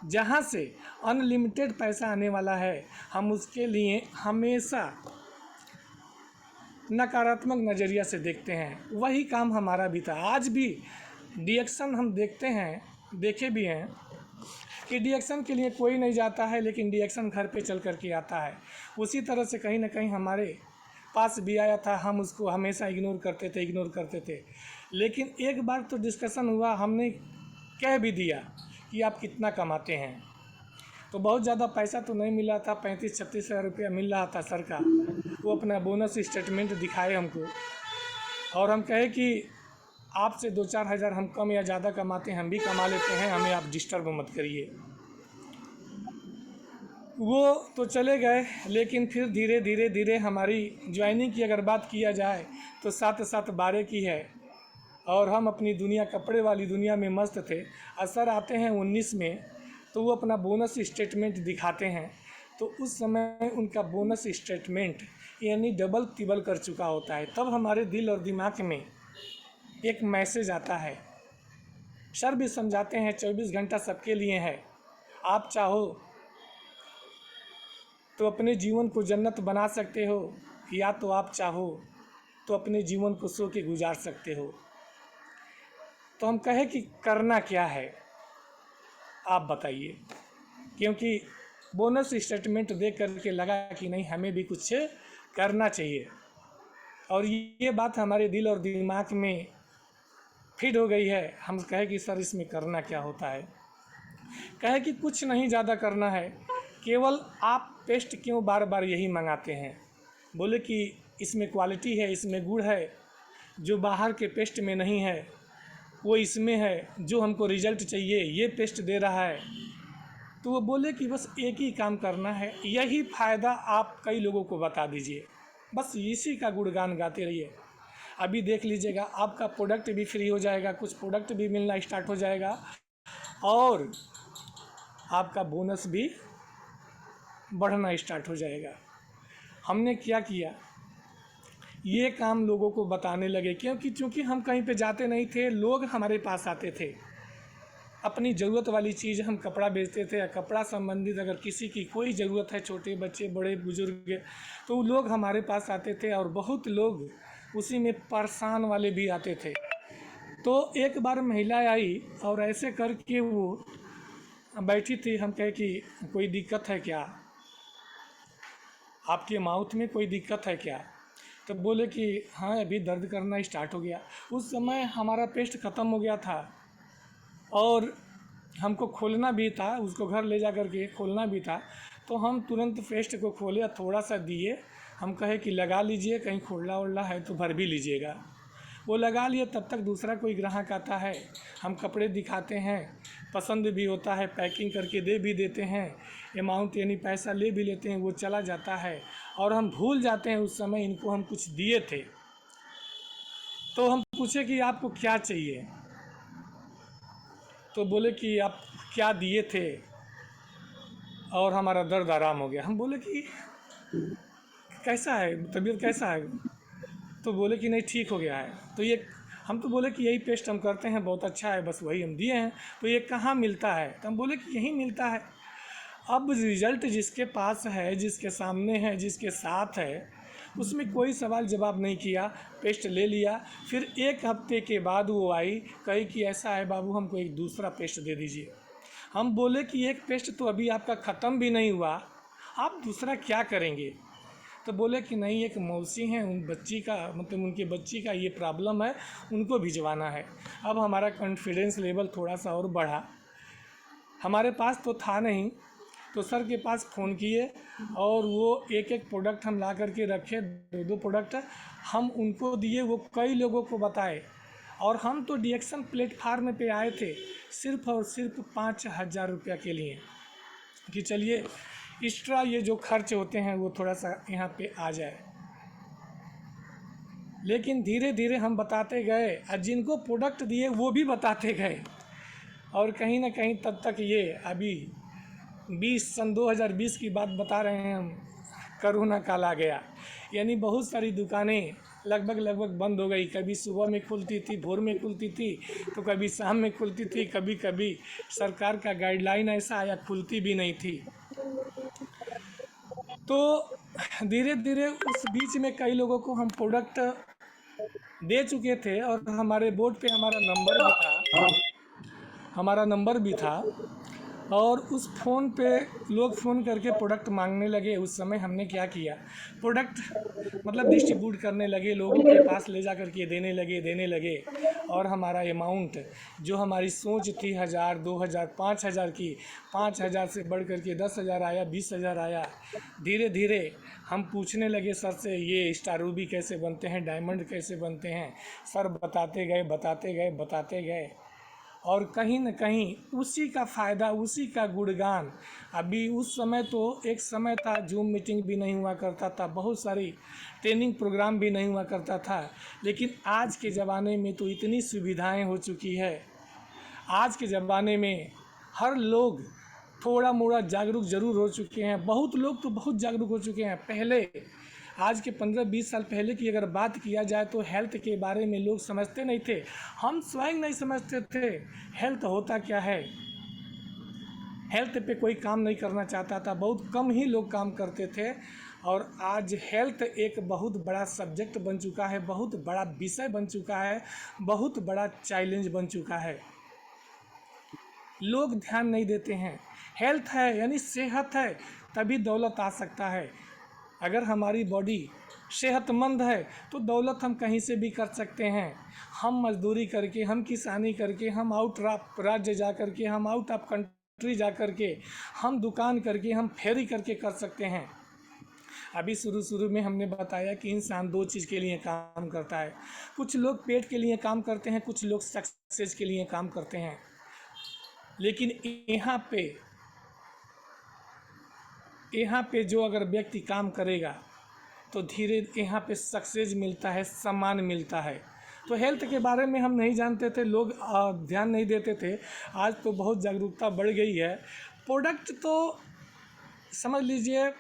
जहाँ से अनलिमिटेड पैसा आने वाला है, हम उसके लिए हमेशा नकारात्मक नज़रिया से देखते हैं। वही काम हमारा भी था। आज भी डिएक्शन हम देखते हैं, देखे भी हैं कि डिएक्शन के लिए कोई नहीं जाता है, लेकिन डिएक्शन घर पे चल कर के आता है। उसी तरह से कहीं ना कहीं हमारे पास भी आया था, हम उसको हमेशा इग्नोर करते थे। लेकिन एक बार तो डिस्कशन हुआ, हमने कह भी दिया कि आप कितना कमाते हैं। तो बहुत ज़्यादा पैसा तो नहीं मिला था, 35-36 हज़ार रुपया मिल रहा था सर का। वो अपना बोनस स्टेटमेंट दिखाए हमको और हम कहे कि आपसे 2-4 हज़ार हम कम या ज़्यादा कमाते हैं, हम भी कमा लेते हैं, हमें आप डिस्टर्ब मत करिए। वो तो चले गए, लेकिन फिर धीरे धीरे हमारी ज्वाइनिंग की अगर बात किया जाए तो 7-7 12 की है और हम अपनी दुनिया, कपड़े वाली दुनिया में मस्त थे। असर आते हैं 19 में, तो वो अपना बोनस स्टेटमेंट दिखाते हैं, तो उस समय उनका बोनस स्टेटमेंट यानी डबल तिबल कर चुका होता है। तब हमारे दिल और दिमाग में एक मैसेज आता है। सर भी समझाते हैं 24 घंटा सबके लिए है, आप चाहो तो अपने जीवन को जन्नत बना सकते हो, या तो आप चाहो तो अपने जीवन को सो के गुजार सकते हो। तो हम कहे कि करना क्या है, आप बताइए। क्योंकि बोनस स्टेटमेंट देख करके लगा कि नहीं, हमें भी कुछ करना चाहिए, और ये बात हमारे दिल और दिमाग में फिट हो गई है। हम कहे कि सर इसमें करना क्या होता है। कहे कि कुछ नहीं ज़्यादा करना है, केवल आप पेस्ट क्यों बार बार यही मंगाते हैं। बोले कि इसमें क्वालिटी है, इसमें गुण है, जो बाहर के पेस्ट में नहीं है वो इसमें है, जो हमको रिजल्ट चाहिए ये पेस्ट दे रहा है। तो वो बोले कि बस एक ही काम करना है, यही फ़ायदा आप कई लोगों को बता दीजिए, बस इसी का गुणगान गाते रहिए। अभी देख लीजिएगा, आपका प्रोडक्ट भी फ्री हो जाएगा, कुछ प्रोडक्ट भी मिलना स्टार्ट हो जाएगा, और आपका बोनस भी बढ़ना स्टार्ट हो जाएगा। हमने क्या किया, ये काम लोगों को बताने लगे, क्योंकि हम कहीं पे जाते नहीं थे, लोग हमारे पास आते थे। अपनी ज़रूरत वाली चीज़, हम कपड़ा बेचते थे, या कपड़ा संबंधित अगर किसी की कोई ज़रूरत है, छोटे बच्चे बड़े बुजुर्ग, तो लोग हमारे पास आते थे, और बहुत लोग उसी में परेशान वाले भी आते थे। तो एक बार महिला आई और ऐसे करके वो बैठी थी। हम कहे कि कोई दिक्कत है क्या, आपके माउथ में कोई दिक्कत है क्या। तो बोले कि हाँ, अभी दर्द करना स्टार्ट हो गया। उस समय हमारा पेस्ट ख़त्म हो गया था और हमको खोलना भी था, उसको घर ले जा कर के खोलना भी था। तो हम तुरंत पेस्ट को खोले, थोड़ा सा दिए, हम कहे कि लगा लीजिए, कहीं खोलना ओढ़ना है तो भर भी लीजिएगा। वो लगा लिए। तब तक दूसरा कोई ग्राहक आता है, हम कपड़े दिखाते हैं, पसंद भी होता है, पैकिंग करके दे भी देते हैं, अमाउंट यानी पैसा ले भी लेते हैं, वो चला जाता है, और हम भूल जाते हैं उस समय इनको हम कुछ दिए थे। तो हम पूछे कि आपको क्या चाहिए, तो बोले कि आप क्या दिए थे और हमारा दर्द आराम हो गया। हम बोले कि कैसा है, तबीयत कैसा है, तो बोले कि नहीं ठीक हो गया है। तो ये हम तो बोले कि यही पेस्ट हम करते हैं, बहुत अच्छा है, बस वही हम दिए हैं। तो ये कहाँ मिलता है, तो हम बोले कि यहीं मिलता है। अब रिज़ल्ट जिसके पास है, जिसके सामने है, जिसके साथ है, उसमें कोई सवाल जवाब नहीं किया, पेस्ट ले लिया। फिर एक हफ्ते के बाद वो आई, कही कि ऐसा है बाबू, हमको एक दूसरा पेस्ट दे दीजिए। हम बोले कि एक पेस्ट तो अभी आपका ख़त्म भी नहीं हुआ, आप दूसरा क्या करेंगे। तो बोले कि नहीं, एक मौसी हैं, उन बच्ची का मतलब उनकी बच्ची का ये प्रॉब्लम है, उनको भिजवाना है। अब हमारा कॉन्फिडेंस लेवल थोड़ा सा और बढ़ा। हमारे पास तो था नहीं, तो सर के पास फ़ोन किए और वो एक एक प्रोडक्ट हम ला करके रखे, 2-2 प्रोडक्ट हम उनको दिए, वो कई लोगों को बताए। और हम तो डिएक्शन प्लेटफार्म पे आए थे सिर्फ़ और सिर्फ 5,000 रुपया के लिए, कि चलिए एक्स्ट्रा ये जो खर्च होते हैं वो थोड़ा सा यहाँ पे आ जाए। लेकिन धीरे धीरे हम बताते गए, और जिनको प्रोडक्ट दिए वो भी बताते गए, और कहीं ना कहीं तब तक ये अभी सन 2020 की बात बता रहे हैं हम, कोरोना काल आ गया। यानी बहुत सारी दुकानें लगभग बंद हो गई। कभी सुबह में खुलती थी, भोर में खुलती थी, तो कभी शाम में खुलती थी, कभी कभी सरकार का गाइडलाइन ऐसा आया खुलती भी नहीं थी। तो धीरे धीरे उस बीच में कई लोगों को हम प्रोडक्ट दे चुके थे और हमारे बोर्ड पे हमारा नंबर भी था। और उस फ़ोन पे लोग फ़ोन करके प्रोडक्ट मांगने लगे। उस समय हमने क्या किया, प्रोडक्ट मतलब डिस्ट्रीब्यूट करने लगे, लोगों के पास ले जा कर के देने लगे। और हमारा अमाउंट जो हमारी सोच थी 1000, 2000, 5000 की, 5000 से बढ़ कर के 10,000 आया, 20,000 आया। धीरे धीरे हम पूछने लगे सर से, ये स्टार रूबी कैसे बनते हैं, डायमंड कैसे बनते हैं। सर बताते गए और कहीं न कहीं उसी का फ़ायदा, उसी का गुणगान। अभी उस समय तो एक समय था जूम मीटिंग भी नहीं हुआ करता था, बहुत सारी ट्रेनिंग प्रोग्राम भी नहीं हुआ करता था। लेकिन आज के ज़माने में तो इतनी सुविधाएं हो चुकी है। आज के ज़माने में हर लोग थोड़ा मोड़ा जागरूक ज़रूर हो चुके हैं। बहुत लोग तो बहुत जागरूक हो चुके हैं। पहले आज के 15-20 साल पहले की अगर बात किया जाए तो हेल्थ के बारे में लोग समझते नहीं थे। हम स्वयं नहीं समझते थे हेल्थ होता क्या है। हेल्थ पे कोई काम नहीं करना चाहता था, बहुत कम ही लोग काम करते थे। और आज हेल्थ एक बहुत बड़ा सब्जेक्ट बन चुका है, बहुत बड़ा विषय बन चुका है, बहुत बड़ा चैलेंज बन चुका है। लोग ध्यान नहीं देते हैं। हेल्थ है यानी सेहत है, तभी दौलत आ सकता है। अगर हमारी बॉडी सेहतमंद है तो दौलत हम कहीं से भी कर सकते हैं। हम मजदूरी करके, हम किसानी करके, हम आउट राज्य जा कर के, हम आउट ऑफ कंट्री जा कर के, हम दुकान करके, हम फेरी करके कर सकते हैं। अभी शुरू में हमने बताया कि इंसान दो चीज़ के लिए काम करता है। कुछ लोग पेट के लिए काम करते हैं, कुछ लोग सक्सेस के लिए काम करते हैं। लेकिन यहाँ पे जो अगर व्यक्ति काम करेगा तो धीरे यहाँ पे सक्सेस मिलता है, सम्मान मिलता है। तो हेल्थ के बारे में हम नहीं जानते थे, लोग ध्यान नहीं देते थे। आज तो बहुत जागरूकता बढ़ गई है। प्रोडक्ट तो समझ लीजिए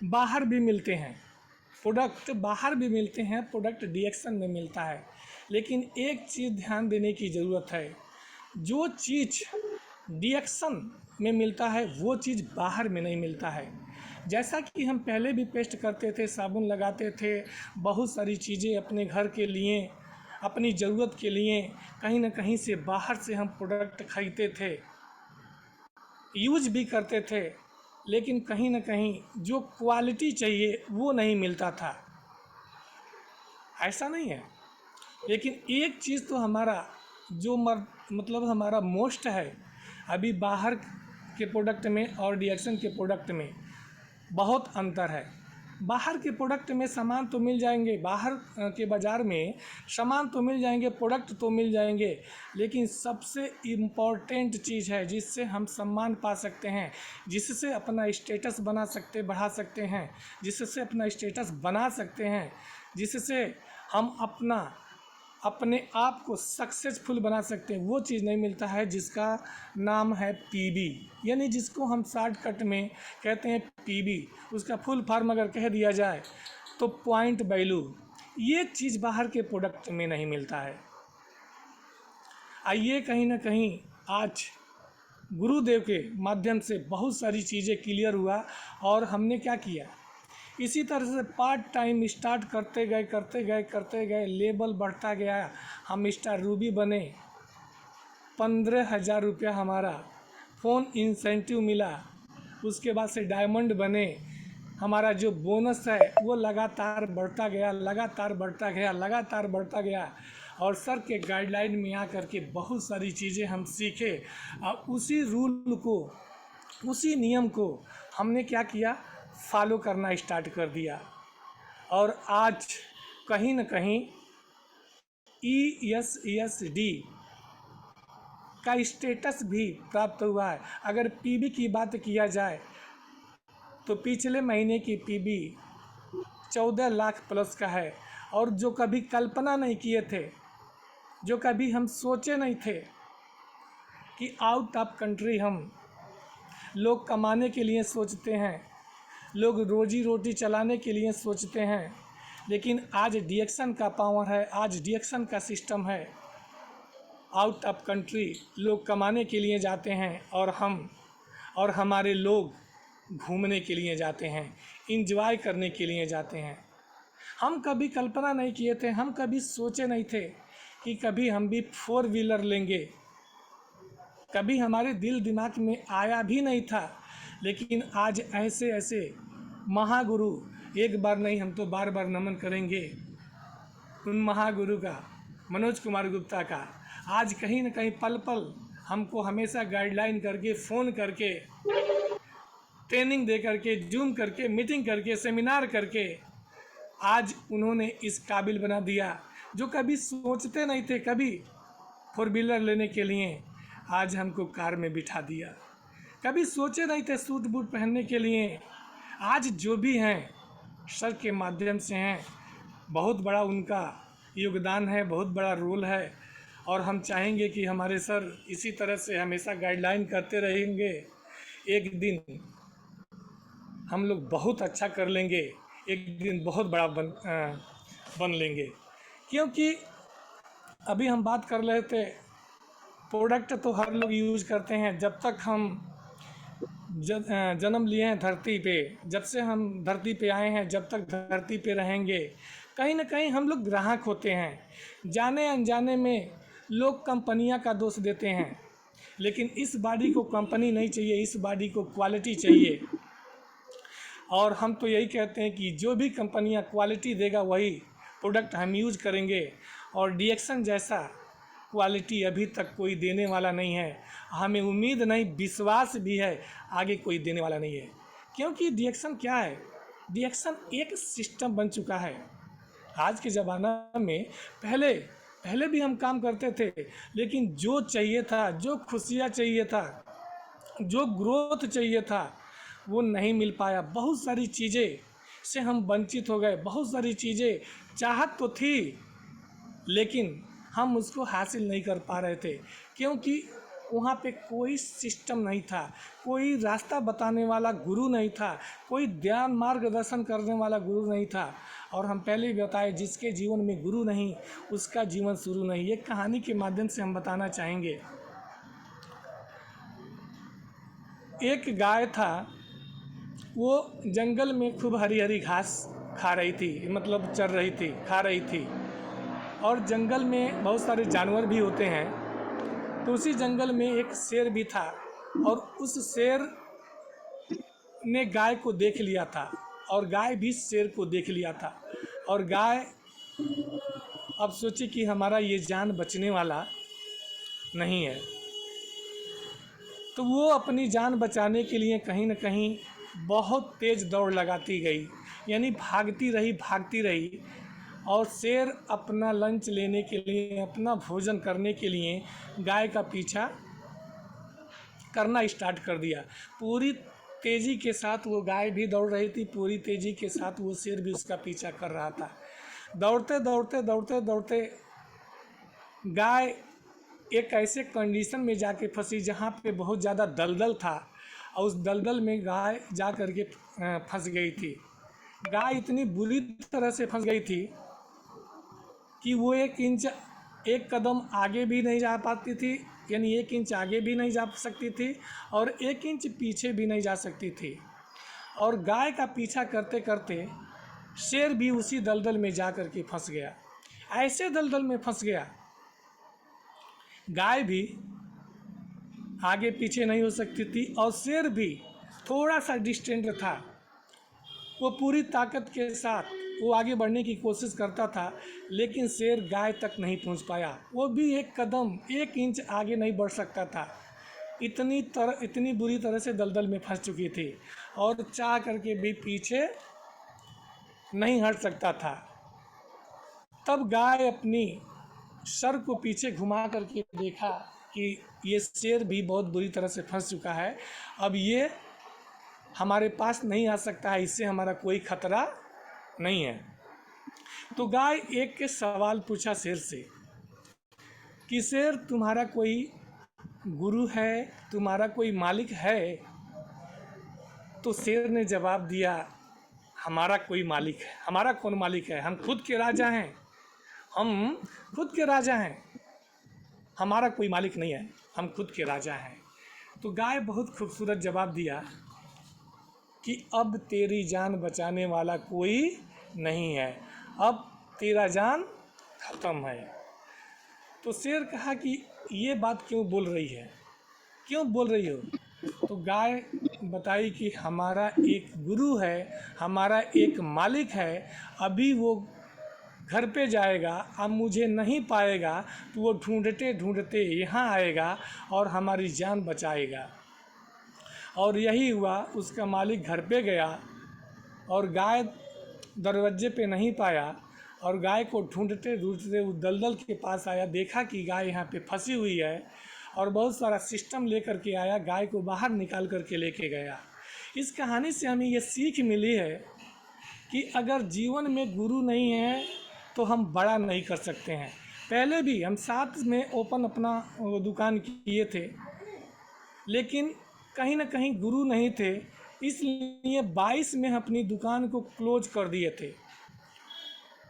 बाहर भी मिलते हैं, प्रोडक्ट डीएक्शन में मिलता है। लेकिन एक चीज़ ध्यान देने की ज़रूरत है, जो चीज़ डीएक्शन में मिलता है वो चीज़ बाहर में नहीं मिलता है। जैसा कि हम पहले भी पेस्ट करते थे, साबुन लगाते थे, बहुत सारी चीज़ें अपने घर के लिए, अपनी ज़रूरत के लिए कहीं ना कहीं से बाहर से हम प्रोडक्ट खरीदते थे, यूज भी करते थे। लेकिन कहीं ना कहीं जो क्वालिटी चाहिए वो नहीं मिलता था। ऐसा नहीं है। लेकिन एक चीज़ तो हमारा जो मतलब हमारा मोस्ट है, अभी बाहर के प्रोडक्ट में और डीएक्शन के प्रोडक्ट में बहुत अंतर है। बाहर के प्रोडक्ट में सामान तो मिल जाएंगे, बाहर के बाज़ार में सामान तो मिल जाएंगे, प्रोडक्ट तो मिल जाएंगे, लेकिन सबसे इम्पॉर्टेंट चीज़ है जिससे हम सम्मान पा सकते हैं, जिससे अपना स्टेटस बढ़ा सकते हैं, जिससे अपना स्टेटस बना सकते हैं, जिससे हम अपने आप को सक्सेसफुल बना सकते हैं, वो चीज़ नहीं मिलता है, जिसका नाम है पीबी। यानी जिसको हम शॉर्टकट में कहते हैं पीबी, उसका फुल फॉर्म अगर कह दिया जाए तो पॉइंट वैल्यू। ये चीज़ बाहर के प्रोडक्ट में नहीं मिलता है। आइए कहीं ना कहीं आज गुरुदेव के माध्यम से बहुत सारी चीज़ें क्लियर हुआ और हमने क्या किया, इसी तरह से पार्ट टाइम स्टार्ट करते गए, लेवल बढ़ता गया। हम स्टार रूबी बने, 15,000 रुपया हमारा फ़ोन इंसेंटिव मिला। उसके बाद से डायमंड बने। हमारा जो बोनस है वो लगातार बढ़ता गया और सर के गाइडलाइन में आकर के बहुत सारी चीज़ें हम सीखे। और उसी रूल को, उसी नियम को हमने क्या किया, फॉलो करना स्टार्ट कर दिया। और आज कहीं ना कहीं ESD का स्टेटस भी प्राप्त हुआ है। अगर पीबी की बात किया जाए तो पिछले महीने की पीबी 14 लाख प्लस का है। और जो कभी कल्पना नहीं किए थे, जो कभी हम सोचे नहीं थे कि आउट ऑफ कंट्री हम लोग कमाने के लिए सोचते हैं, लोग रोजी रोटी चलाने के लिए सोचते हैं, लेकिन आज डीएक्शन का पावर है, आज डीएक्शन का सिस्टम है। आउट ऑफ कंट्री लोग कमाने के लिए जाते हैं और हम और हमारे लोग घूमने के लिए जाते हैं, इंजॉय करने के लिए जाते हैं। हम कभी कल्पना नहीं किए थे, हम कभी सोचे नहीं थे कि कभी हम भी 4 व्हीलर लेंगे, कभी हमारे दिल दिमाग में आया भी नहीं था। लेकिन आज ऐसे ऐसे महागुरु, एक बार नहीं हम तो बार बार नमन करेंगे उन महागुरु का, मनोज कुमार गुप्ता का। आज कहीं न कहीं पल पल हमको हमेशा गाइडलाइन करके, फ़ोन करके, ट्रेनिंग दे करके, जूम करके, मीटिंग करके, सेमिनार करके आज उन्होंने इस काबिल बना दिया। जो कभी सोचते नहीं थे कभी 4 व्हीलर लेने के लिए, आज हमको कार में बिठा दिया। कभी सोचे नहीं थे सूट बूट पहनने के लिए, आज जो भी हैं सर के माध्यम से हैं। बहुत बड़ा उनका योगदान है, बहुत बड़ा रोल है। और हम चाहेंगे कि हमारे सर इसी तरह से हमेशा गाइडलाइन करते रहेंगे। एक दिन हम लोग बहुत अच्छा कर लेंगे, एक दिन बहुत बड़ा बन लेंगे। क्योंकि अभी हम बात कर रहे थे, प्रोडक्ट तो हर लोग यूज़ करते हैं। जब तक हम जन्म लिए हैं धरती पे, जब से हम धरती पे आए हैं, जब तक धरती पे रहेंगे, कहीं ना कहीं हम लोग ग्राहक होते हैं। जाने अनजाने में लोग कंपनियां का दोष देते हैं, लेकिन इस बॉडी को कंपनी नहीं चाहिए, इस बॉडी को क्वालिटी चाहिए। और हम तो यही कहते हैं कि जो भी कंपनियां क्वालिटी देगा वही प्रोडक्ट हम यूज़ करेंगे। और डीएक्सन जैसा क्वालिटी अभी तक कोई देने वाला नहीं है। हमें उम्मीद नहीं, विश्वास भी है आगे कोई देने वाला नहीं है। क्योंकि डीएक्सन क्या है? डीएक्सन एक सिस्टम बन चुका है आज के ज़माना में। पहले भी हम काम करते थे, लेकिन जो चाहिए था, जो खुशियाँ चाहिए था, जो ग्रोथ चाहिए था, वो नहीं मिल पाया। बहुत सारी चीज़ें से हम वंचित हो गए। बहुत सारी चीज़ें चाहत तो थी, लेकिन हम उसको हासिल नहीं कर पा रहे थे, क्योंकि वहाँ पे कोई सिस्टम नहीं था, कोई रास्ता बताने वाला गुरु नहीं था, कोई ध्यान मार्गदर्शन करने वाला गुरु नहीं था। और हम पहले ही बताए, जिसके जीवन में गुरु नहीं उसका जीवन शुरू नहीं। ये कहानी के माध्यम से हम बताना चाहेंगे। एक गाय था, वो जंगल में खूब हरी हरी घास खा रही थी, मतलब चर रही थी, खा रही थी। और जंगल में बहुत सारे जानवर भी होते हैं। तो उसी जंगल में एक शेर भी था, और उस शेर ने गाय को देख लिया था, और गाय भी शेर को देख लिया था। और गाय अब सोची कि हमारा ये जान बचने वाला नहीं है। तो वो अपनी जान बचाने के लिए कहीं न कहीं बहुत तेज़ दौड़ लगाती गई, यानी भागती रही। और शेर अपना लंच लेने के लिए, अपना भोजन करने के लिए गाय का पीछा करना स्टार्ट कर दिया। पूरी तेज़ी के साथ वो गाय भी दौड़ रही थी, पूरी तेज़ी के साथ वो शेर भी उसका पीछा कर रहा था। दौड़ते गाय एक ऐसे कंडीशन में जाके फंसी जहाँ पे बहुत ज़्यादा दलदल था, और उस दलदल में गाय जा कर के फंस गई थी। गाय इतनी बुरी तरह से फंस गई थी कि वो एक कदम आगे भी नहीं जा पाती थी, यानी 1 इंच आगे भी नहीं जा सकती थी, और 1 इंच पीछे भी नहीं जा सकती थी। और गाय का पीछा करते करते शेर भी उसी दलदल में जा कर के फंस गया। ऐसे दलदल में फंस गया, गाय भी आगे पीछे नहीं हो सकती थी, और शेर भी थोड़ा सा डिस्टेंट था। वो पूरी ताकत के साथ वो आगे बढ़ने की कोशिश करता था, लेकिन शेर गाय तक नहीं पहुंच पाया। वो भी 1 कदम 1 इंच आगे नहीं बढ़ सकता था। इतनी बुरी तरह से दलदल में फंस चुकी थी, और चाह करके भी पीछे नहीं हट सकता था। तब गाय अपनी सर को पीछे घुमा करके देखा कि ये शेर भी बहुत बुरी तरह से फंस चुका है, अब ये हमारे पास नहीं आ सकता है, इससे हमारा कोई खतरा नहीं है। तो गाय एक के सवाल पूछा शेर से कि शेर, तुम्हारा कोई गुरु है, तुम्हारा कोई मालिक है? तो शेर ने जवाब दिया, हमारा कोई मालिक है। हमारा कौन मालिक है? हम खुद के राजा हैं, हम खुद के राजा हैं, हमारा कोई मालिक नहीं है, हम खुद के राजा हैं। तो गाय बहुत खूबसूरत जवाब दिया कि अब तेरी जान बचाने वाला कोई नहीं है, अब तेरा जान खत्म है। तो शेर कहा कि ये बात क्यों बोल रही है, क्यों बोल रही हो? तो गाय बताई कि हमारा एक गुरु है, हमारा एक मालिक है, अभी वो घर पे जाएगा, अब मुझे नहीं पाएगा तो वो ढूंढते ढूंढते यहाँ आएगा और हमारी जान बचाएगा। और यही हुआ, उसका मालिक घर पे गया और गाय दरवाजे पे नहीं पाया, और गाय को ढूंढते ढूंढते उस दलदल के पास आया, देखा कि गाय यहाँ पे फंसी हुई है, और बहुत सारा सिस्टम लेकर के आया, गाय को बाहर निकाल करके लेके गया। इस कहानी से हमें ये सीख मिली है कि अगर जीवन में गुरु नहीं है तो हम बड़ा नहीं कर सकते हैं। पहले भी हम साथ में ओपन अपना दुकान किए थे, लेकिन कहीं ना कहीं गुरु नहीं थे, इसलिए 22 में अपनी दुकान को क्लोज कर दिए थे,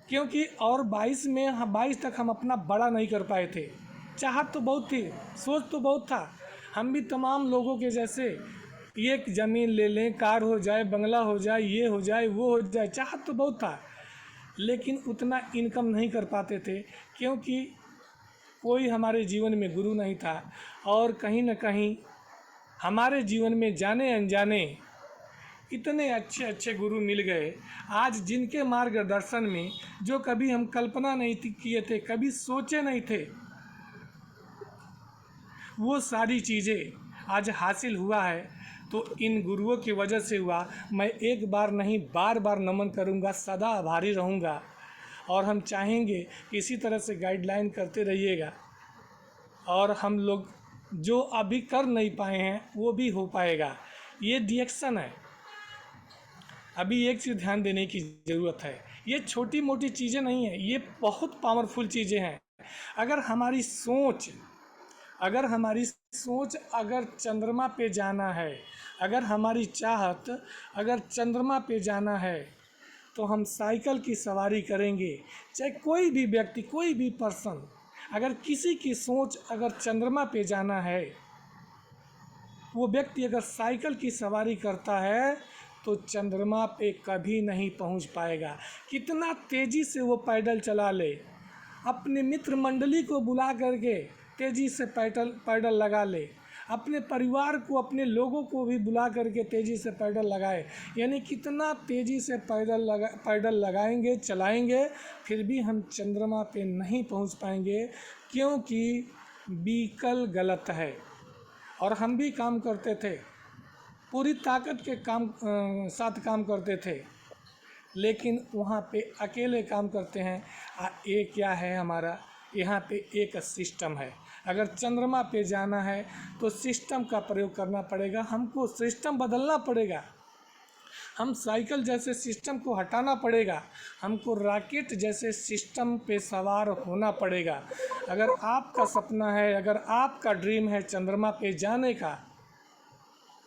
क्योंकि और 22 तक हम अपना बड़ा नहीं कर पाए थे। चाहत तो बहुत थी, सोच तो बहुत था, हम भी तमाम लोगों के जैसे एक ज़मीन ले लें, कार हो जाए, बंगला हो जाए, ये हो जाए, वो हो जाए, चाहत तो बहुत था, लेकिन उतना इनकम नहीं कर पाते थे, क्योंकि कोई हमारे जीवन में गुरु नहीं था। और कहीं ना कहीं हमारे जीवन में जाने अनजाने इतने अच्छे अच्छे गुरु मिल गए, आज जिनके मार्गदर्शन में जो कभी हम कल्पना नहीं किए थे, कभी सोचे नहीं थे, वो सारी चीज़ें आज हासिल हुआ है। तो इन गुरुओं की वजह से हुआ। मैं एक बार नहीं, बार बार नमन करूँगा, सदा आभारी रहूँगा, और हम चाहेंगे कि इसी तरह से गाइडलाइन करते रहिएगा, और हम लोग जो अभी कर नहीं पाए हैं वो भी हो पाएगा। ये डिएक्शन है। अभी एक चीज़ ध्यान देने की ज़रूरत है, ये छोटी मोटी चीज़ें नहीं हैं, ये बहुत पावरफुल चीज़ें हैं। अगर हमारी सोच अगर चंद्रमा पे जाना है, अगर हमारी चाहत अगर चंद्रमा पे जाना है, तो हम साइकिल की सवारी करेंगे। चाहे कोई भी व्यक्ति, कोई भी पर्सन, अगर किसी की सोच अगर चंद्रमा पे जाना है, वो व्यक्ति अगर साइकिल की सवारी करता है तो चंद्रमा पे कभी नहीं पहुंच पाएगा। कितना तेज़ी से वो पैदल चला ले, अपने मित्र मंडली को बुला करके तेज़ी से पैदल लगा ले, अपने परिवार को, अपने लोगों को भी बुला करके तेज़ी से पैदल लगाए, यानी कितना तेज़ी से पैदल लगाएंगे, चलाएंगे, फिर भी हम चंद्रमा पे नहीं पहुंच पाएंगे, क्योंकि व्हीकल गलत है। और हम भी काम करते थे, पूरी ताकत के साथ काम करते थे, लेकिन वहाँ पे अकेले काम करते हैं। ये क्या है हमारा, यहाँ पे एक सिस्टम है। अगर चंद्रमा पे जाना है तो सिस्टम का प्रयोग करना पड़ेगा, हमको सिस्टम बदलना पड़ेगा, हम साइकिल जैसे सिस्टम को हटाना पड़ेगा, हमको रॉकेट जैसे सिस्टम पे सवार होना पड़ेगा। अगर आपका सपना है, अगर आपका ड्रीम है चंद्रमा पे जाने का,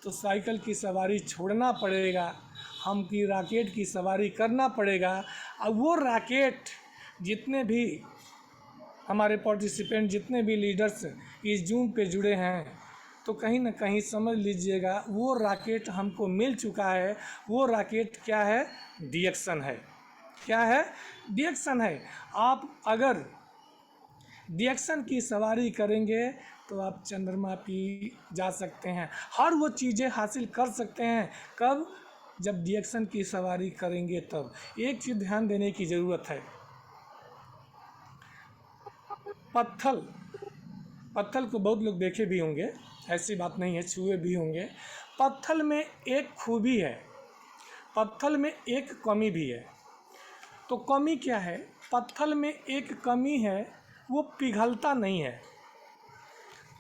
तो साइकिल की सवारी छोड़ना पड़ेगा, हम की रॉकेट की सवारी करना पड़ेगा। अब वो रॉकेट, जितने भी हमारे पार्टिसिपेंट, जितने भी लीडर्स इस जूम पे जुड़े हैं, तो कहीं ना कहीं समझ लीजिएगा वो रॉकेट हमको मिल चुका है। वो रॉकेट क्या है? डिएक्शन है। क्या है? डिएक्शन है। आप अगर डिएक्शन की सवारी करेंगे तो आप चंद्रमा पे जा सकते हैं, हर वो चीज़ें हासिल कर सकते हैं। कब? जब डिएक्शन की सवारी करेंगे तब। एक चीज़ ध्यान देने की ज़रूरत है, पत्थल को बहुत लोग देखे भी होंगे, ऐसी बात नहीं है, छुए भी होंगे। पत्थल में एक खूबी है, पत्थल में एक कमी भी है। तो कमी क्या है? पत्थल में एक कमी है, वो पिघलता नहीं है।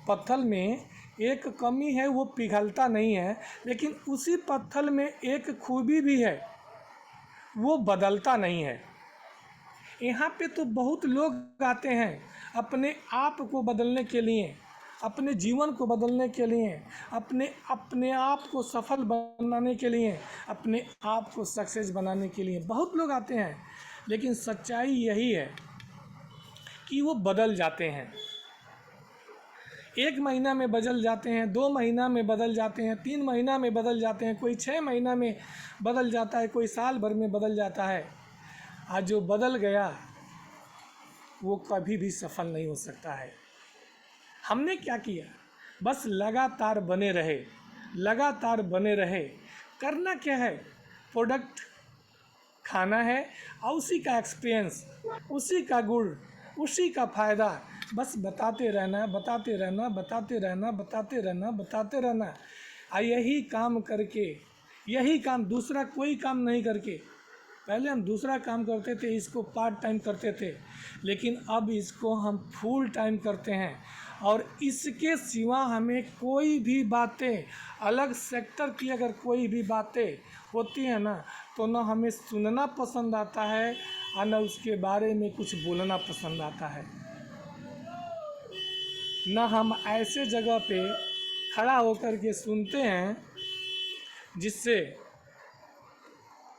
पत्थल में एक कमी है, वो पिघलता नहीं है। लेकिन उसी पत्थल में एक खूबी भी है, वो बदलता नहीं है। यहाँ पे तो बहुत लोग आते हैं अपने आप को बदलने के लिए, अपने जीवन को बदलने के लिए, अपने आप को सफल बनाने के लिए, अपने आप को सक्सेस बनाने के लिए बहुत लोग आते हैं। लेकिन सच्चाई यही है कि वो बदल जाते हैं। 1 महीना में बदल जाते हैं, 2 महीना में बदल जाते हैं, 3 महीना में बदल जाते हैं, कोई 6 महीना में बदल जाता है, कोई साल भर में बदल जाता है। आज जो बदल गया वो कभी भी सफल नहीं हो सकता है। हमने क्या किया, बस लगातार बने रहे, लगातार बने रहे। करना क्या है, प्रोडक्ट खाना है और उसी का एक्सपीरियंस, उसी का गुण, उसी का फ़ायदा बस बताते रहना, बताते रहना, बताते रहना, बताते रहना, बताते रहना। और यही काम करके, यही काम, दूसरा कोई काम नहीं करके, पहले हम दूसरा काम करते थे, इसको पार्ट टाइम करते थे, लेकिन अब इसको हम फुल टाइम करते हैं। और इसके सिवा हमें कोई भी बातें, अलग सेक्टर की अगर कोई भी बातें होती हैं ना, तो ना हमें सुनना पसंद आता है और ना उसके बारे में कुछ बोलना पसंद आता है। ना हम ऐसे जगह पे खड़ा होकर के सुनते हैं जिससे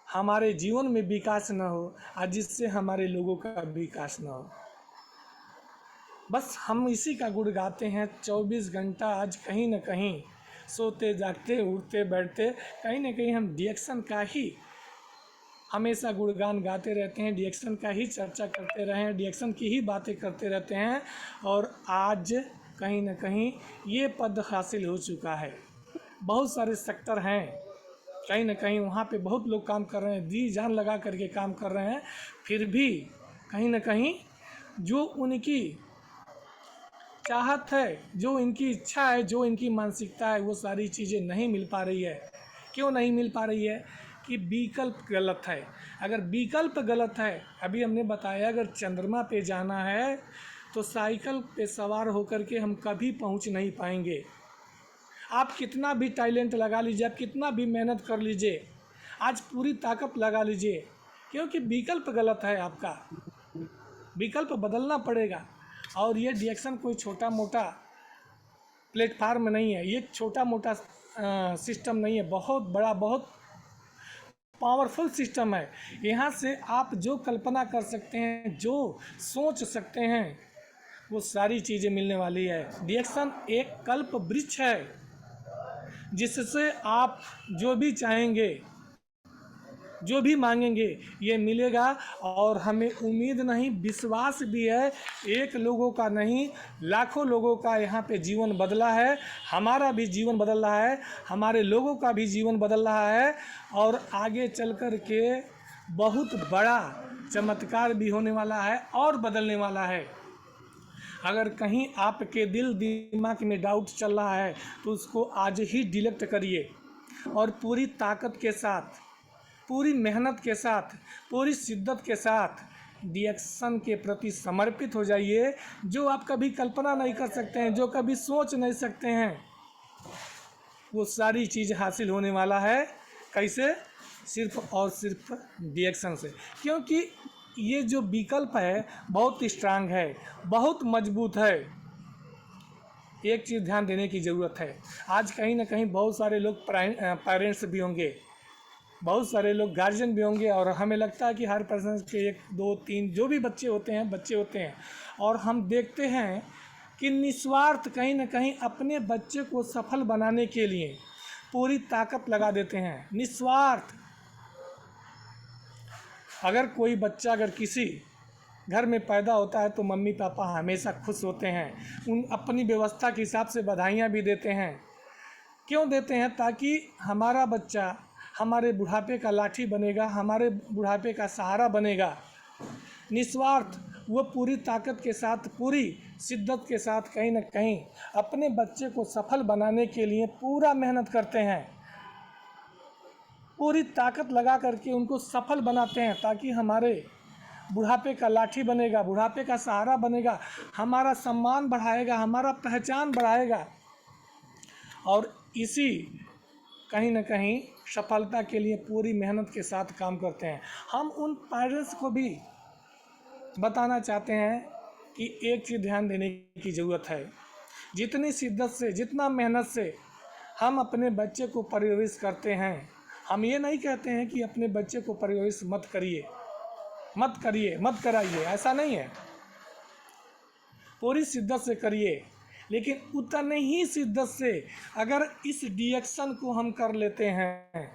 हमारे जीवन में विकास न हो और जिससे हमारे लोगों का विकास न हो। बस हम इसी का गुण गाते हैं 24 घंटा। आज कहीं न कहीं सोते जागते उठते बैठते कहीं न कहीं हम डिएक्शन का ही हमेशा गुणगान गाते रहते हैं, डिएक्शन का ही चर्चा करते रहे हैं, डिएक्शन की ही बातें करते रहते हैं। और आज कहीं न कहीं ये पद हासिल हो चुका है। बहुत सारे सेक्टर हैं, कहीं न कहीं वहाँ पे बहुत लोग काम कर रहे हैं, जी जान लगा करके काम कर रहे हैं, फिर भी कहीं न कहीं जो उनकी चाहत है, जो इनकी इच्छा है, जो इनकी मानसिकता है, वो सारी चीज़ें नहीं मिल पा रही है। क्यों नहीं मिल पा रही है कि विकल्प गलत है। अगर विकल्प गलत है, अभी हमने बताया अगर चंद्रमा पे जाना है तो साइकिल पे सवार होकर के हम कभी पहुंच नहीं पाएंगे। आप कितना भी टैलेंट लगा लीजिए, आप कितना भी मेहनत कर लीजिए, आज पूरी ताकत लगा लीजिए, क्योंकि विकल्प गलत है आपका। विकल्प बदलना पड़ेगा। और ये डिएक्शन कोई छोटा मोटा प्लेटफार्म नहीं है, ये छोटा मोटा सिस्टम नहीं है, बहुत बड़ा, बहुत पावरफुल सिस्टम है। यहाँ से आप जो कल्पना कर सकते हैं, जो सोच सकते हैं, वो सारी चीज़ें मिलने वाली है। डिएक्शन एक कल्प वृक्ष है जिससे आप जो भी चाहेंगे, जो भी मांगेंगे, ये मिलेगा। और हमें उम्मीद नहीं, विश्वास भी है, एक लोगों का नहीं लाखों लोगों का यहाँ पे जीवन बदला है। हमारा भी जीवन बदल रहा है, हमारे लोगों का भी जीवन बदल रहा है। और आगे चल कर के बहुत बड़ा चमत्कार भी होने वाला है और बदलने वाला है। अगर कहीं आपके दिल दिमाग में डाउट चल रहा है तो उसको आज ही डिलीट करिए और पूरी ताकत के साथ, पूरी मेहनत के साथ, पूरी शिद्दत के साथ डिएक्शन के प्रति समर्पित हो जाइए। जो आप कभी कल्पना नहीं कर सकते हैं, जो कभी सोच नहीं सकते हैं, वो सारी चीज़ हासिल होने वाला है। कैसे? सिर्फ और सिर्फ डिएक्शन से। क्योंकि ये जो विकल्प है बहुत स्ट्रांग है, बहुत मजबूत है। एक चीज़ ध्यान देने की ज़रूरत है, आज कहीं ना कहीं बहुत सारे लोग पेरेंट्स भी होंगे, बहुत सारे लोग गार्जियन भी होंगे, और हमें लगता है कि हर पर्सन के 1 2 3 जो भी बच्चे होते हैं, और हम देखते हैं कि निस्वार्थ कहीं ना कहीं अपने बच्चे को सफल बनाने के लिए पूरी ताकत लगा देते हैं, निस्वार्थ। अगर कोई बच्चा अगर किसी घर में पैदा होता है तो मम्मी पापा हमेशा खुश होते हैं, उन अपनी व्यवस्था के हिसाब से बधाइयाँ भी देते हैं। क्यों देते हैं? ताकि हमारा बच्चा हमारे बुढ़ापे का लाठी बनेगा, हमारे बुढ़ापे का सहारा बनेगा। निस्वार्थ, वो पूरी ताकत के साथ, पूरी शिद्दत के साथ कहीं ना कहीं अपने बच्चे को सफल बनाने के लिए पूरा मेहनत करते हैं, पूरी ताकत लगा करके उनको सफल बनाते हैं, ताकि हमारे बुढ़ापे का लाठी बनेगा, बुढ़ापे का सहारा बनेगा, हमारा सम्मान बढ़ाएगा, हमारा पहचान बढ़ाएगा। और इसी कहीं ना कहीं सफलता के लिए पूरी मेहनत के साथ काम करते हैं। हम उन पेरेंट्स को भी बताना चाहते हैं कि एक चीज़ ध्यान देने की ज़रूरत है, जितनी शिद्दत से, जितना मेहनत से हम अपने बच्चे को परवरिश करते हैं, हम ये नहीं कहते हैं कि अपने बच्चे को परवरिश मत करिए, मत करिए, मत कराइए, ऐसा नहीं है। पूरी शिद्दत से करिए, लेकिन उतने ही शिद्दत से अगर इस डिएक्शन को हम कर लेते हैं,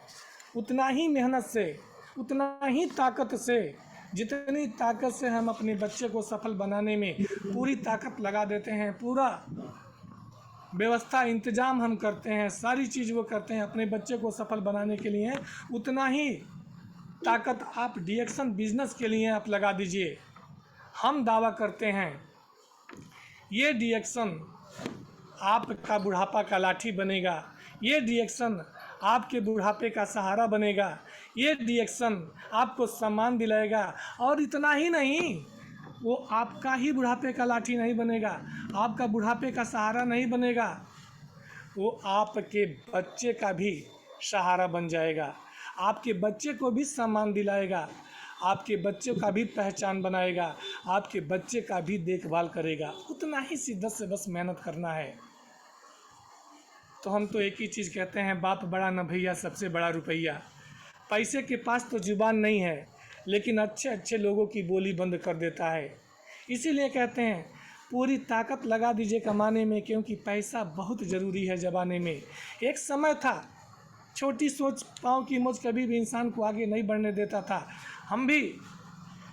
उतना ही मेहनत से, उतना ही ताकत से, जितनी ताकत से हम अपने बच्चे को सफल बनाने में पूरी ताकत लगा देते हैं, पूरा व्यवस्था इंतजाम हम करते हैं, सारी चीज़ वो करते हैं अपने बच्चे को सफल बनाने के लिए, उतना ही ताकत आप डिएक्शन बिजनेस के लिए आप लगा दीजिए। हम दावा करते हैं ये डिएक्शन आपका बुढ़ापा का लाठी बनेगा, ये डिएक्शन आपके बुढ़ापे का सहारा बनेगा, ये डिएक्शन आपको सम्मान दिलाएगा। और इतना ही नहीं, वो आपका ही बुढ़ापे का लाठी नहीं बनेगा, आपका बुढ़ापे का सहारा नहीं बनेगा, वो आपके बच्चे का भी सहारा बन जाएगा, आपके बच्चे को भी सम्मान दिलाएगा, आपके बच्चे का भी पहचान बनाएगा, आपके बच्चे का भी देखभाल करेगा। उतना ही शिद्दत से बस मेहनत करना है। तो हम तो एक ही चीज़ कहते हैं, बाप बड़ा न भैया सबसे बड़ा रुपया। पैसे के पास तो जुबान नहीं है, लेकिन अच्छे अच्छे लोगों की बोली बंद कर देता है। इसीलिए कहते हैं पूरी ताकत लगा दीजिए कमाने में, क्योंकि पैसा बहुत ज़रूरी है ज़माने में। एक समय था, छोटी सोच पाँव की मोच कभी भी इंसान को आगे नहीं बढ़ने देता था। हम भी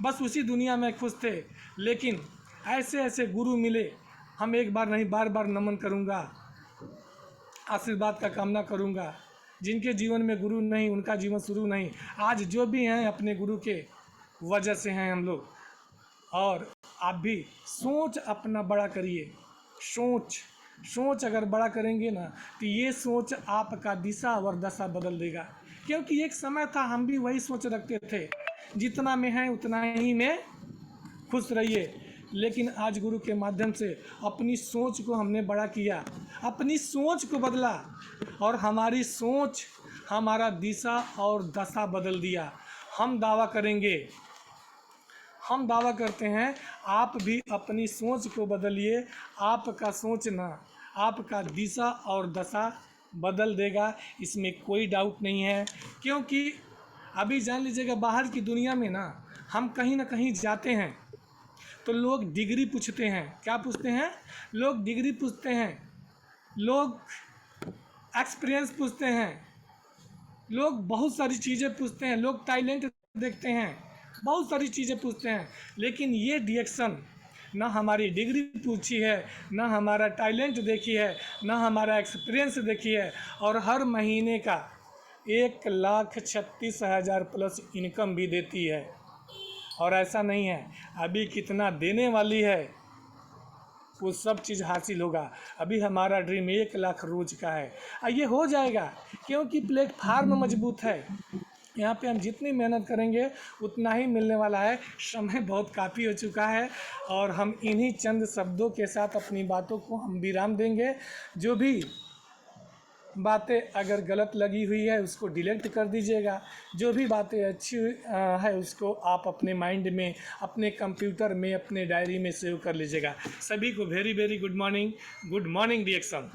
बस उसी दुनिया में खुश थे, लेकिन ऐसे ऐसे गुरु मिले, हम एक बार नहीं बार बार नमन करूँगा, आशीर्वाद का कामना करूँगा। जिनके जीवन में गुरु नहीं, उनका जीवन शुरू नहीं। आज जो भी हैं अपने गुरु के वजह से हैं हम लोग। और आप भी सोच अपना बड़ा करिए। सोच अगर बड़ा करेंगे ना, तो ये सोच आपका दिशा और दशा बदल देगा। क्योंकि एक समय था हम भी वही सोच रखते थे, जितना में है उतना ही में खुश रहिए। लेकिन आज गुरु के माध्यम से अपनी सोच को हमने बड़ा किया, अपनी सोच को बदला, और हमारी सोच हमारा दिशा और दशा बदल दिया। हम दावा करेंगे, हम दावा करते हैं, आप भी अपनी सोच को बदलिए। आपका सोचना आपका दिशा और दशा बदल देगा, इसमें कोई डाउट नहीं है। क्योंकि अभी जान लीजिएगा, बाहर की दुनिया में ना, हम कहीं ना कहीं जाते हैं तो लोग डिग्री पूछते हैं। क्या पूछते हैं? लोग डिग्री पूछते हैं, लोग एक्सपीरियंस पूछते हैं, लोग बहुत सारी चीज़ें पूछते हैं, लोग टैलेंट देखते हैं, बहुत सारी चीज़ें पूछते हैं। लेकिन ये डिएक्शन ना हमारी डिग्री पूछी है, ना हमारा टैलेंट देखी है, ना हमारा एक्सपीरियंस देखी है, और हर महीने का 1,36,000 प्लस इनकम भी देती है। और ऐसा नहीं है अभी कितना देने वाली है, वो सब चीज़ हासिल होगा। अभी हमारा ड्रीम 1 लाख रोज का है, ये हो जाएगा, क्योंकि प्लेटफार्म मजबूत है। यहाँ पे हम जितनी मेहनत करेंगे उतना ही मिलने वाला है। समय बहुत काफ़ी हो चुका है, और हम इन्हीं चंद शब्दों के साथ अपनी बातों को हम विराम देंगे। जो भी बातें अगर गलत लगी हुई है उसको डिलीट कर दीजिएगा, जो भी बातें अच्छी है उसको आप अपने माइंड में, अपने कंप्यूटर में, अपने डायरी में सेव कर लीजिएगा। सभी को वेरी वेरी गुड मॉर्निंग डिएक्शन।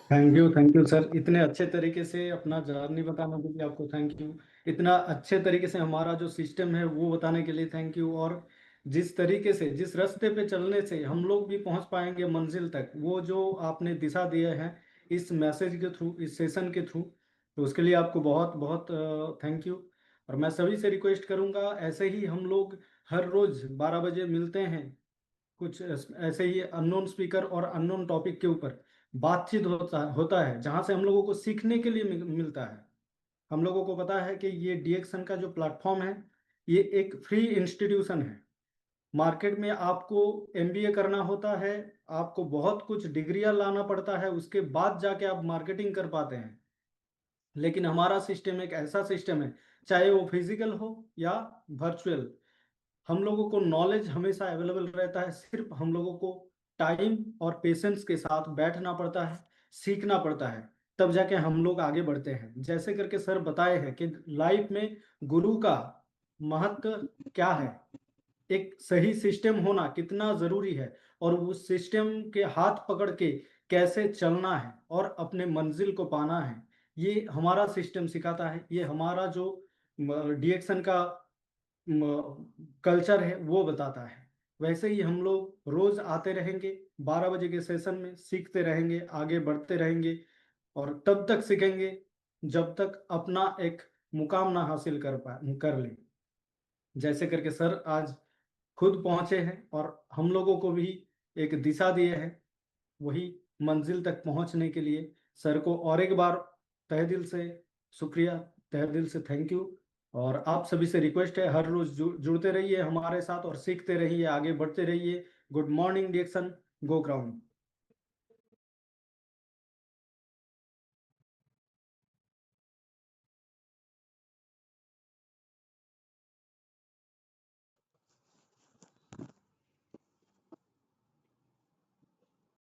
थैंक यू सर, इतने अच्छे तरीके से अपना जर्नी बताने के लिए आपको थैंक यू। इतना अच्छे तरीके से हमारा जो सिस्टम है वो बताने के लिए थैंक यू। और जिस तरीके से, जिस रास्ते पे चलने से हम लोग भी पहुंच पाएंगे मंजिल तक, वो जो आपने दिशा दिए हैं इस मैसेज के थ्रू, इस सेशन के थ्रू, तो उसके लिए आपको बहुत बहुत थैंक यू। और मैं सभी से रिक्वेस्ट करूंगा, ऐसे ही हम लोग हर रोज 12 बजे मिलते हैं, कुछ ऐसे ही अननोन स्पीकर और अननोन टॉपिक के ऊपर बातचीत होता है, जहाँ से हम लोगों को सीखने के लिए मिलता है। हम लोगों को पता है कि ये डीएक्शन का जो प्लेटफॉर्म है, ये एक फ्री इंस्टीट्यूशन है। मार्केट में आपको एमबीए करना होता है, आपको बहुत कुछ डिग्रियां लाना पड़ता है, उसके बाद जाके आप मार्केटिंग कर पाते हैं। लेकिन हमारा सिस्टम एक ऐसा सिस्टम है, चाहे वो फिजिकल हो या वर्चुअल, हम लोगों को नॉलेज हमेशा अवेलेबल रहता है। सिर्फ हम लोगों को टाइम और पेशेंस के साथ बैठना पड़ता है, सीखना पड़ता है, तब जाके हम लोग आगे बढ़ते हैं। जैसे करके सर बताए हैं कि लाइफ में गुरु का महत्व क्या है, एक सही सिस्टम होना कितना जरूरी है, और उस सिस्टम के हाथ पकड़ के कैसे चलना है और अपने मंजिल को पाना है, ये हमारा सिस्टम सिखाता है। ये हमारा जो डीएक्शन का कल्चर है वो बताता है। वैसे ही हम लोग रोज आते रहेंगे 12 बजे के सेशन में, सीखते रहेंगे, आगे बढ़ते रहेंगे और तब तक सीखेंगे जब तक अपना एक मुकाम ना हासिल कर लें। जैसे करके सर आज खुद पहुंचे हैं और हम लोगों को भी एक दिशा दिए हैं वही मंजिल तक पहुंचने के लिए। सर को और एक बार तहे दिल से शुक्रिया, तहे दिल से थैंक यू। और आप सभी से रिक्वेस्ट है हर रोज जुड़ते रहिए हमारे साथ और सीखते रहिए, आगे बढ़ते रहिए। गुड मॉर्निंग डिएक्शन, गो ग्राउंड।